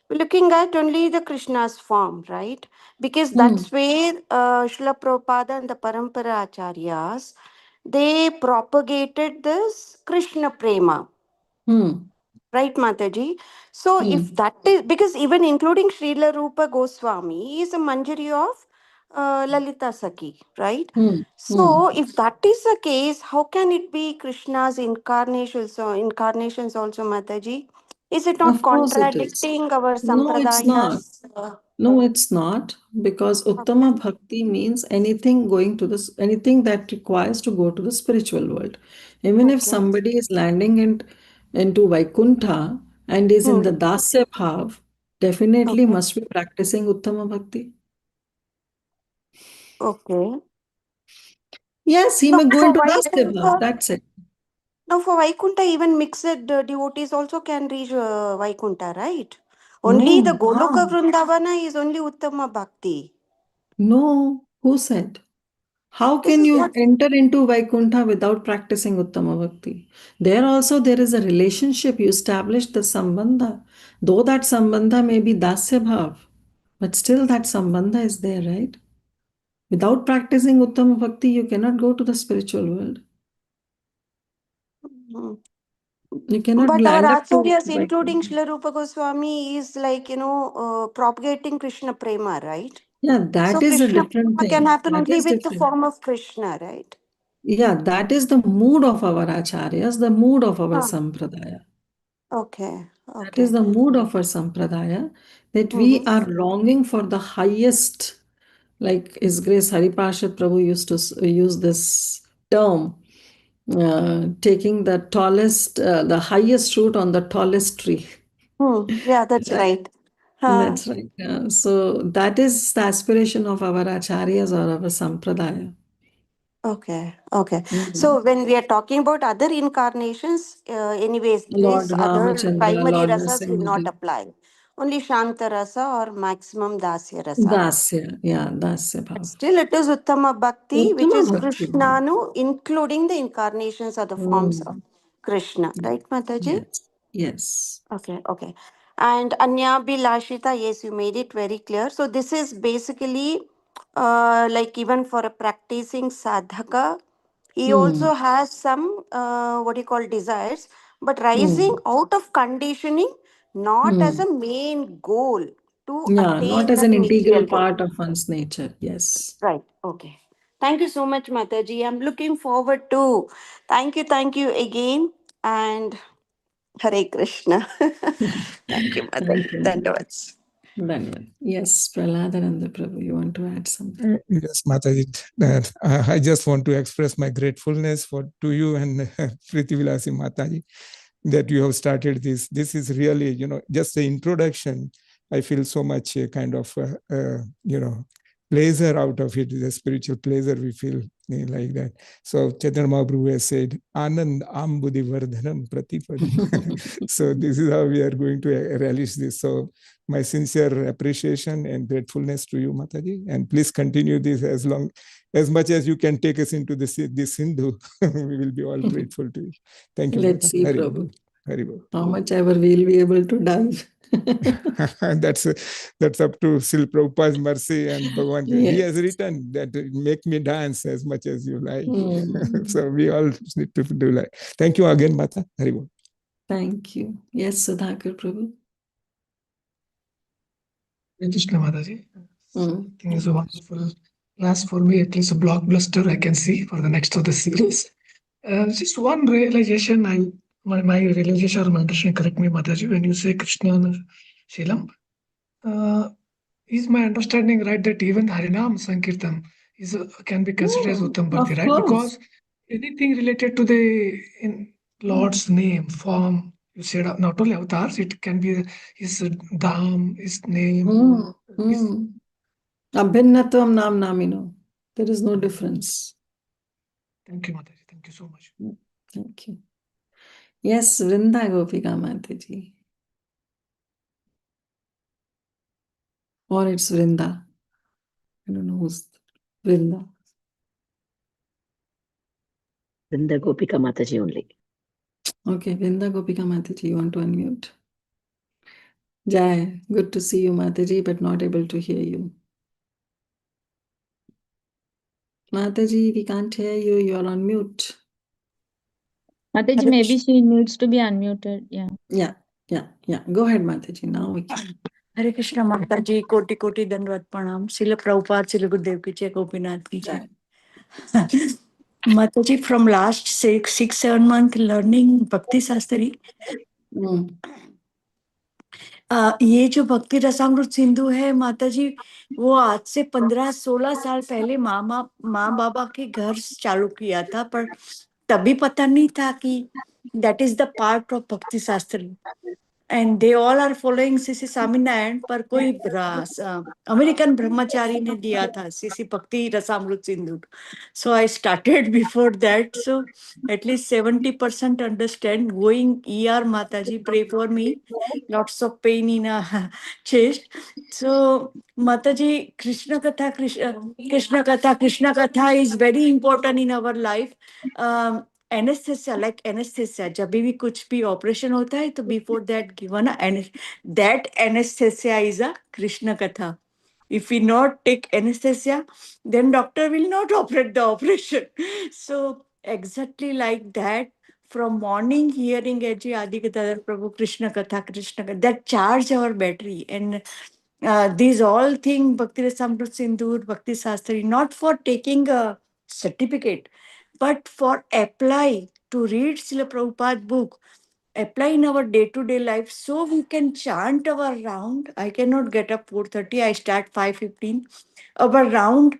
we're looking at only the Krishna's form, right? Because that's where Srila Prabhupada and the Parampara Acharyas, they propagated this Krishna Prema. Right, Mataji? So if that is, because even including Srila Rupa Goswami is a Manjari of Lalita Saki, right? So if that is the case, how can it be Krishna's incarnations also, Mataji? Is it not Of course it is. contradicting our No, it's not. sampradayas? No, it's not, because Uttama Bhakti means anything anything that requires to go to the spiritual world. Even if somebody is landing into Vaikuntha and is in the Dasya Bhav, definitely must be practicing Uttama Bhakti. Okay. Yes, he No, may go for into Dasya Bhav, Vaikuntha, that's it. no, for Vaikuntha, even mixed devotees also can reach Vaikuntha, right? Only the No, Goloka how? Vrindavana is only Uttama Bhakti. No, who said? How This can is you what. enter into Vaikuntha without practicing Uttama Bhakti? There also there is a relationship. You establish the Sambandha. Though that Sambandha may be Dasya Bhav, but still that Sambandha is there, right? Without practicing Uttama Bhakti, you cannot go to the spiritual world. Mm. You cannot But our land up to Acharyas, including Vaikuntha. Srila Rupa Goswami, is like, propagating Krishna Prema, right? Yeah, So that is a Krishna different Prema can thing. happen That only is with the different. form of Krishna, right? Yeah, that is the mood of our acharyas, the mood of our Huh. sampradaya. Okay. That is Okay. the mood of our sampradaya, that we are longing for the highest, like His Grace Haripashad Prabhu used to use this term, taking the the highest fruit on the tallest tree. Yeah, that's Right. right. That's right. So that is the aspiration of our acharyas or our sampradaya. Okay, okay. So when we are talking about other incarnations, anyways, Lord these other Ramachandra, primary Lord rasas will not Nrsimha. apply. Only Shanta rasa or maximum Dasya rasa. Dasya, yeah, Dasya But Bhav. still, it is Uttama Bhakti, which Uttama is Bhakti. Krishnanu, including the incarnations or the forms of Mm. Krishna. Right, Mataji? Yes, yes. Okay, okay. And Anya Bilashita, yes, you made it very clear. So this is basically like even for a practicing sadhaka, he Mm. also has some what you call desires, but rising Mm. out of conditioning, not as Mm. a main goal to Yeah, not attain as that an integral material goal. part of one's nature. Yes. Right. Okay. Thank you so much, Mataji. I'm looking forward to. Thank you again. And Hare Krishna. Thank you, Thank Mataji. you. Dandavats. Dhanyavad. Yes, Prahladananda Prabhu, you want to add something? Yes, Mataji. I just want to express my gratefulness to you and Priti Vilasi Mataji that you have started this. This is really, just the introduction. I feel so much kind of, pleasure out of it, the spiritual pleasure we feel like that. So Chaitanya Mahaprabhu has said, Anand Ambudhi Vardhanam Pratipadi. So this is how we are going to relish this. So my sincere appreciation and gratefulness to you, Mataji. And please continue this as much as you can take us into this Sindhu. We will be all grateful to you. Thank you, Let's Mata. see, Hari Prabhu. Bol. Hari Bol. How much ever we'll be able to dive. that's up to Srila Prabhupada's mercy and Bhagavan. Yes. He has written that make me dance as much as you like. Mm. So we all need to do like. Thank you again, Mata. Hari Bol. Thank you. Yes, Sudhakar Prabhu. Krishna Mataji. Mm. I think it's a wonderful class for me, at least a blockbuster I can see for the next of the series. Just one realization, my realization or my understanding, correct me, Mataji, when you say Krishna Shilam, is my understanding right that even Harinam Sankirtan is can be considered as Uttam Bhakti, Of right? course. Because anything related to the in Lord's name, form, you said not only avatars, it can be his dham, his name, his Abhinnatvam nam namino. There is no difference. Thank you, Mataji. Thank you so much. Thank you. Yes, Vrinda Gopika Mataji. Or it's Vrinda. I don't know who's Vrinda. Vrinda Gopika Mataji only. Okay, Vrinda Gopika Mataji, you want to unmute? Jai, good to see you, Mataji, but not able to hear you. Mataji, we can't hear you. You're on mute. Mataji, maybe she needs to be unmuted. Yeah. Go ahead, Mataji. Now we can. Hare Krishna Mataji, Koti Koti Dandavat Pranam, Srila Prabhupada, Srila Gurudev Ki Jai, Gopinath Ki Jai. Mataji, from last 6-7 months learning Bhakti Sastri, ये जो भक्ति रसामृत सिंधु है माताजी, वो आज से 15-16 साल पहले माँ बाबा के घर चालू किया था, पर तभी पता नहीं था कि that is the part of भक्ति शास्त्र. And they all are following CC Swaminarayan, पर कोई अमेरिकन ब्रह्मचारी ने दिया था सीसी भक्ति Rasamrita Sindhu. So I started before that, so at least 70% understand. Going ER, Mataji, pray for me. Lots of pain in chest. So Mataji, Krishna Katha is very important in our life. Anesthesia, like anesthesia, जब भी कुछ भी operation होता है तो before that given that anesthesia is a Krishna Katha. If we not take anesthesia, then doctor will not operate the operation. So exactly like that, from morning hearing Aji Adi Gadadhar Prabhu Krishna Katha, that charge our battery. And these all things, Bhakti Rasamrita Sindhu, Bhakti Sastri, not for taking a certificate, but for apply to read Srila Prabhupada book, apply in our day-to-day life, so we can chant our round. I cannot get up 4:30, I start 5:15. Our round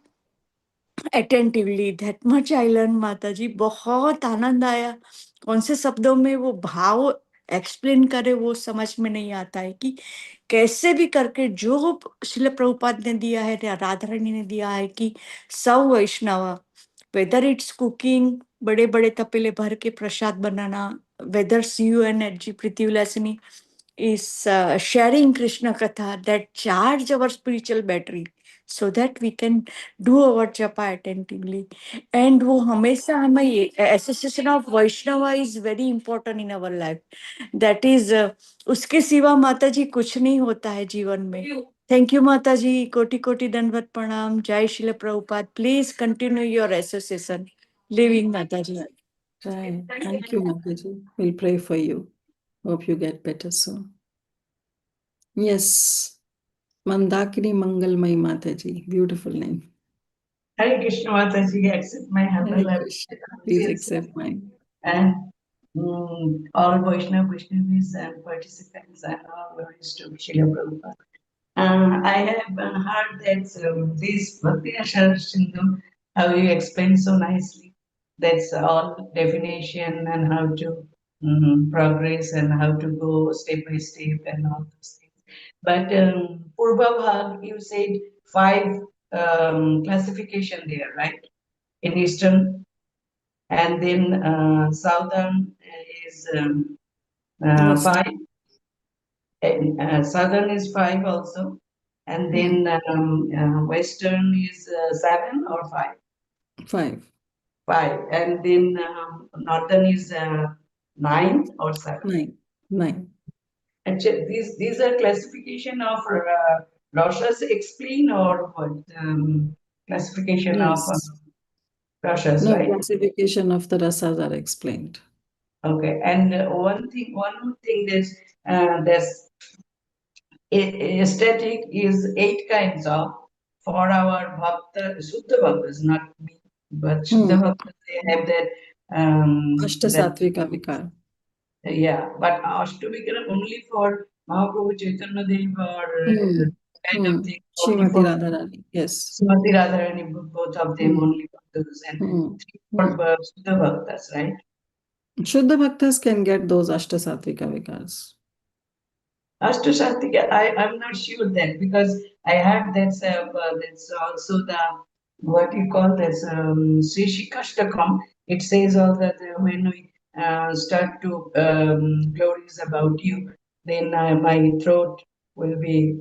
attentively, that much I learned, Mataji. बहुत आनंद आया. कौन से शब्दों में वो भाव explain करे वो समझ में नहीं आता है कि कैसे भी करके जो श्रील प्रभुपाद ने दिया है, राधा रानी ने दिया है कि सब वैष्णव, वेदर इट्स कुकिंग, बड़े बड़े तपेले भर के प्रसाद बनाना, weather CU and G Priti Vilasini is sharing Krishna Katha, that charge our spiritual battery so that we can do our japa attentively. And वो हमेशा हमें association of Vaishnava is very important in our life. That is, उसके सिवा माता जी कुछ नहीं होता है जीवन में. Thank you, Mataji. Koti Koti Dandavat Pranam. Jai Srila Prabhupada. Please continue your association. Living Mataji. Right. Thank you, Mataji. We'll pray for you. Hope you get better soon. Yes. Mandakini Mangalmai Mataji. Beautiful name. Hare Krishna Mataji, accept my humble Hare Krishna. Please accept mine. And all Vaishnavis and participants and all glories to Srila Prabhupada. I have heard that this Bhakti Rasa Sindhu, how you explain so nicely. That's all definition and how to progress and how to go step by step and all those things. But Purva Bhag, you said 5 classification there, right? In Eastern, and then Southern is 5. And, Southern is 5 also, and then Western is 7 or 5. 5. 5, and then Northern is 9 or 7. 9. And these are classification of Roshas explain or what? Classification of Roshas, No, right? classification of the rasas are explained. Okay, and one more thing is there's aesthetic is 8 kinds of, for our bhakta, Shuddha bhaktas, not me, but Shuddha bhaktas, they have that. Ashtasatvika Vikar. Yeah, but Ashtavikara only for Mahaprabhu Chaitanya Dev or kind of thing. Only Srimati for Radharani, yes. Srimati Radharani, both of them only for those, and three for Shuddha Bhaktas, right? Shuddha Bhaktas can get those Ashtasattvika vikars. Ashtashatika, I'm not sure that, because I heard that's also the, what you call this, Sri Shikashtakam. It says all that when we start to glories about you, then my throat will be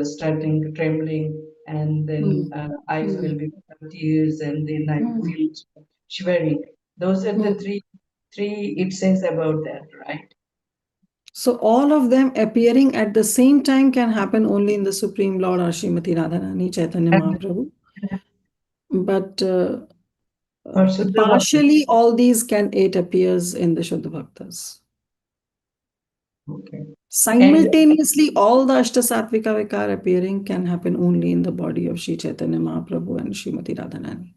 starting trembling, and then eyes will be full of tears, and then I will feel shivering. Those are the three it says about that, right? So all of them appearing at the same time can happen only in the Supreme Lord or Srimati Radharani Chaitanya Mahaprabhu. But Or Shuddha Bhakta. partially all these it appears in the Shuddha Bhaktas. Okay. Simultaneously, all the Ashtasattvika vikar appearing can happen only in the body of Sri Chaitanya Mahaprabhu and Srimati Radharani.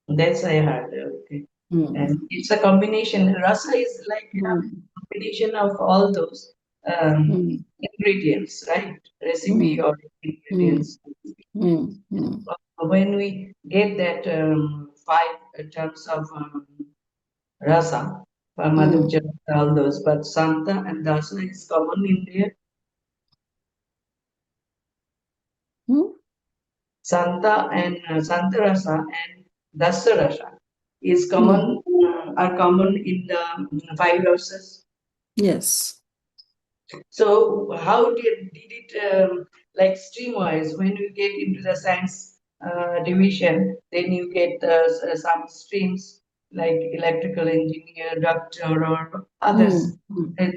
That's I heard. Okay. And it's a combination. Rasa is like a combination of all those ingredients, right? Recipe or ingredients. When we get that 5 terms of rasa, Madhurya, all those, but Santa and Dasa is common in there. Santa and Santa Rasa and Dasa Rasa is common, are common in the 5 rasas. Yes. So how did it like stream-wise, when you get into the science division, then you get some streams like electrical engineer, doctor, or others. And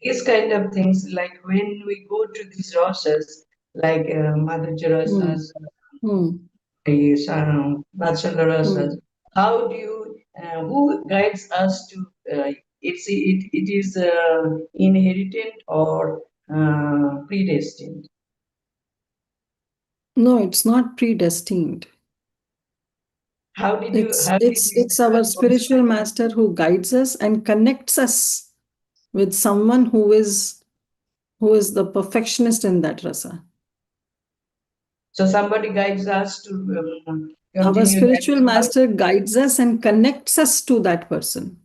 these kind of things, like when we go to these rasas, like Madhurya rasas, Bachelor rasas, how do you, who guides us to, it is inherited or predestined? No, it's not predestined. How did you? It's our spiritual master who guides us and connects us with someone who is the perfectionist in that rasa. So somebody guides us to Our continue spiritual that. master guides us and connects us to that person.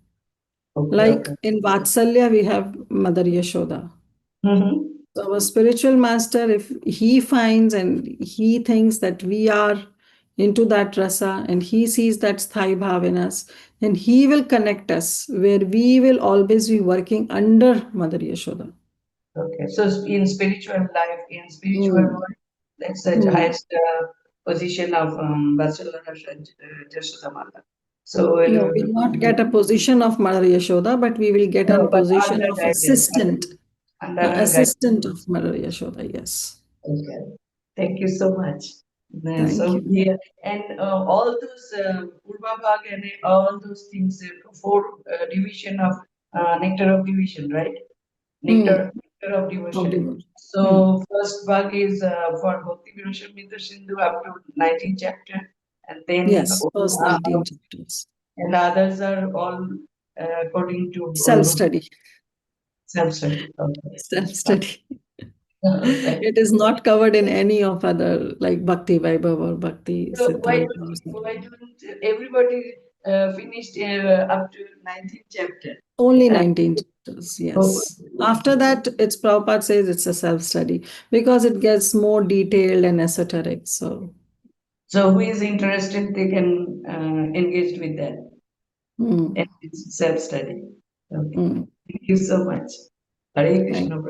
Okay, like in Vatsalya, we have Mother Yashoda. So our spiritual master, if he finds and he thinks that we are into that rasa and he sees that sthai bhav in us, then he will connect us where we will always be working under Mother Yashoda. Okay, so in spiritual life, in spiritual world, that's the highest position of Bachelor Jashoda Mata. So no, we will not get a position of Mother Yashoda, but we will get a position of assistant. Assistant of Mother Yashoda, yes. Okay, thank you so much. Thank you. Yeah, and all those Purva Bhag and all those things, 4 division of nectar of division, right? Nectar of devotion. So first bhag is for Bhakti Vinashamrita Sindhu up to 19th chapter, and then yes, first 19 chapters. And others are all according to self-study. Self-study. Okay. Self-study. It is not covered in any of other like Bhakti Vaibhav or Bhakti So why Siddhanta. don't everybody finished up to 19th chapter? Only 19 chapters, yes. After that, it's Prabhupada says it's a self-study because it gets more detailed and esoteric. So who is interested, they can engage with that. And it's self-study. Okay. Thank you so much. Hare Krishna.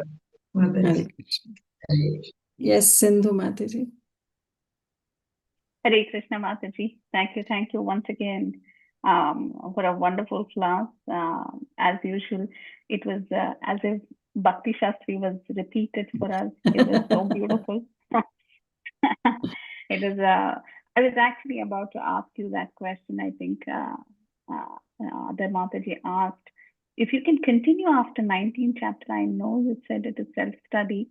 Hare Krishna. Yes, Sindhu Mataji. Hare Krishna Mataji. Thank you once again for a wonderful class. As usual, it was as if Bhakti Shastri was repeated for us. It was so beautiful. It is. I was actually about to ask you that question. I think that Mataji asked if you can continue after 19th chapter. I know you said it is self-study.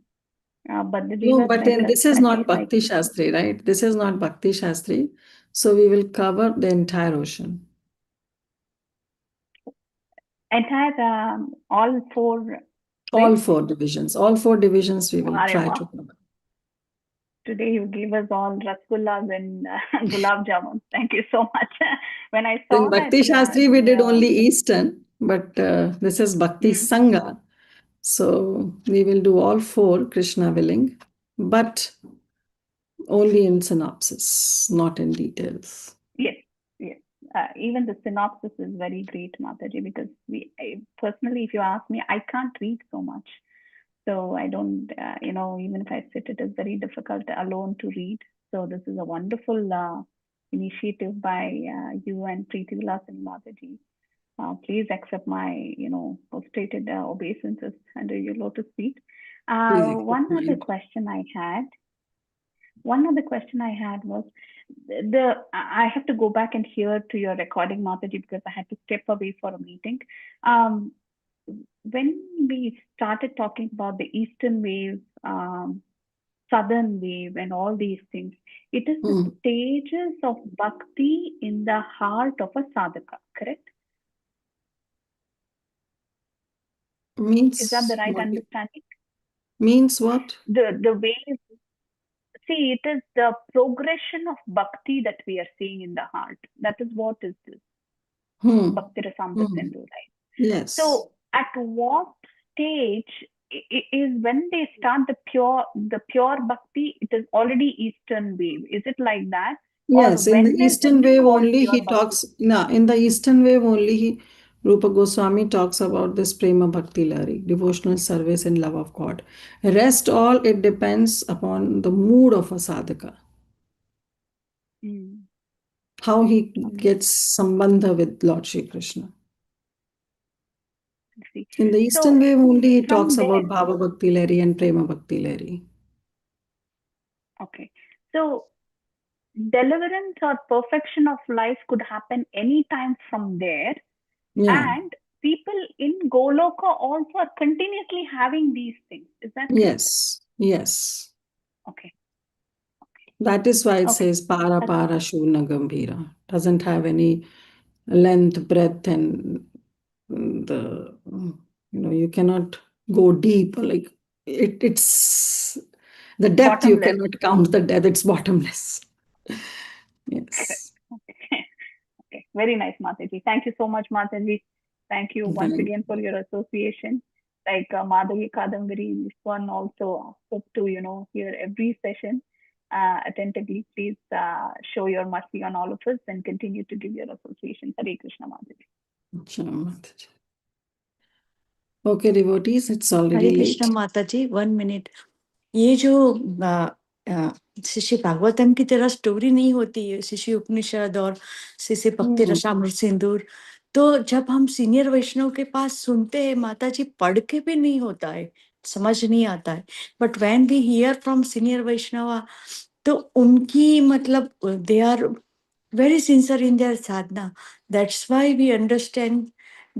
But this is not Bhakti Shastri, right? This is not Bhakti Shastri. So we will cover the entire ocean. Entire, all 4. All 4 divisions. All 4 divisions we will try to cover. Today you gave us all rasgullas and gulab jamuns. Thank you so much. When I saw In Bhakti Shastri, we did only Eastern, but this is Bhakti Sangha. So we will do all four, Krishna willing, but only in synopsis, not in details. Yes, yes. Even the synopsis is very great, Mataji, because personally, if you ask me, I can't read so much. So I don't, even if I sit, it is very difficult alone to read. So this is a wonderful initiative by you and Preeti Vilasani Mataji. Please accept my, stated obeisances under your lotus feet. One other question I had was I have to go back and hear to your recording, Mataji, because I had to step away for a meeting. When we started talking about the Eastern wave, Southern wave, and all these things, it is the stages of bhakti in the heart of a sadhaka, correct? Means Is that the right what? understanding? Means what? The wave. See, it is the progression of bhakti that we are seeing in the heart. That is what is this Bhakti Rasamrita Sindhu, right? Yes. So, at what stage is when they start the pure bhakti? It is already Eastern wave. Is it like that? Yes, in the Eastern wave only he bhakti? talks. No, in the Eastern wave only Rupa Goswami talks about this prema bhakti lari, devotional service and love of God. Rest all it depends upon the mood of a sadhaka. How he gets sambandha with Lord Shri Krishna. In the Eastern wave only he talks about bhava bhakti lari and prema bhakti lari. Okay, so deliverance or perfection of life could happen anytime from there. Yeah. And people in Goloka also are continuously having these things. Is that correct? Yes. Yes. Okay. That is why it says para para shurna gambhira. Doesn't have any length, breadth, and you cannot go deep. Like it's the depth you cannot count the depth. It's bottomless. Yes. Okay. Very nice, Mataji. Thank you so much, Mataji. Thank you once again for your association. Like Madhavi Kadambari, this one also hope to, hear every session attentively. Please show your mercy on all of us and continue to give your association. Hare Krishna, Mataji. Okay, devotees, it's already Hare late. Krishna Mataji, 1 minute. ये जो शिष्य भागवतम की तरह story नहीं होती है, शिष्य उपनिषद और शिष्य भक्ति रसामृत सिंदूर, तो जब हम सीनियर वैष्णव के पास सुनते हैं, माताजी पढ़ के भी नहीं होता है, समझ नहीं आता है, but when we hear from senior Vaishnav, तो उनकी मतलब they are very sincere in their sadhana. That's why we understand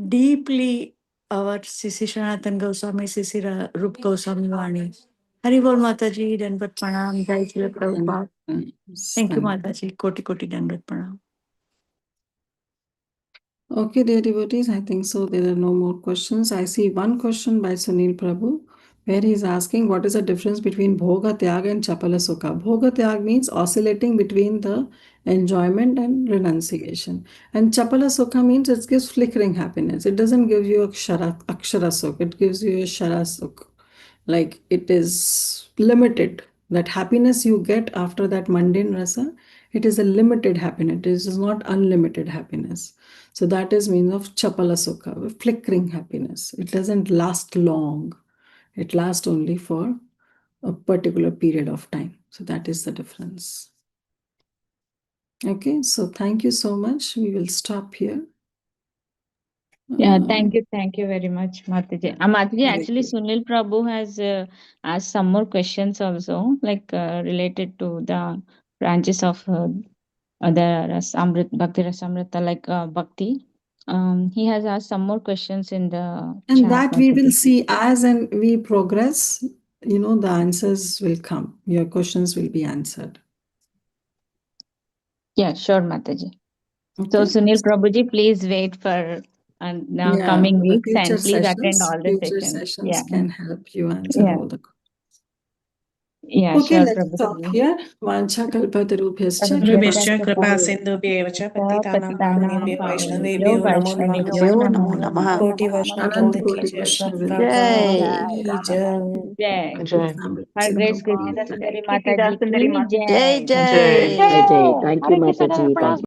deeply our Sisi Sanatan Goswami, Sisi Rup Goswami Vani. Hari Bol Mataji, Danvat Pranam, Jai Shri Prabhupada. Thank you, Mataji. Koti Koti Danvat Pranam. Okay, dear devotees, I think so. There are no more questions. I see one question by Sunil Prabhu, where he is asking what is the difference between Bhoga Tyag and Chapala Sukha. Bhoga Tyag means oscillating between the enjoyment and renunciation. And Chapala Sukha means it gives flickering happiness. It doesn't give you Akshara Sukha, it gives you a Shara Sukha. Like it is limited. That happiness you get after that mundane rasa, it is a limited happiness. It is not unlimited happiness. So that is means of chapala sukha, flickering happiness. It doesn't last long. It lasts only for a particular period of time. So that is the difference. Okay, so thank you so much. We will stop here. Yeah, thank you very much, Mataji. Mataji, actually, Sunil Prabhu has asked some more questions also, like related to the branches of the Bhakti Rasamrita, like Bhakti. He has asked some more questions in the and chat. that we will see as and we progress, the answers will come. Your questions will be answered. Yeah, sure, Mataji. Okay. So, Sunil Prabhuji, please wait for coming weeks and please attend all the future sessions. sessions can help you answer all the questions. Yeah, Okay, sure, let's stop Prabhuji. here. Vancha kalpatarubhyascha Rubhyascha kripa sindhubhyev cha patitanam Patitanam pavanebhyo pavanebhyo vaishnavebhyo namo namaha. Vaishnavebhyo namo namaha. Koti Vaishnav Anant Vrinda ki Koti jai. Vaishnava Jai. Ki jai. Jai. Jai. Her Grace Kirtida Jai. Sundari Kirtida Mataji Sundari ki Mataji. Jai jai. Jai. Jai. Thank you, Hare Krishna, Mataji. Thank Prabhupada. you.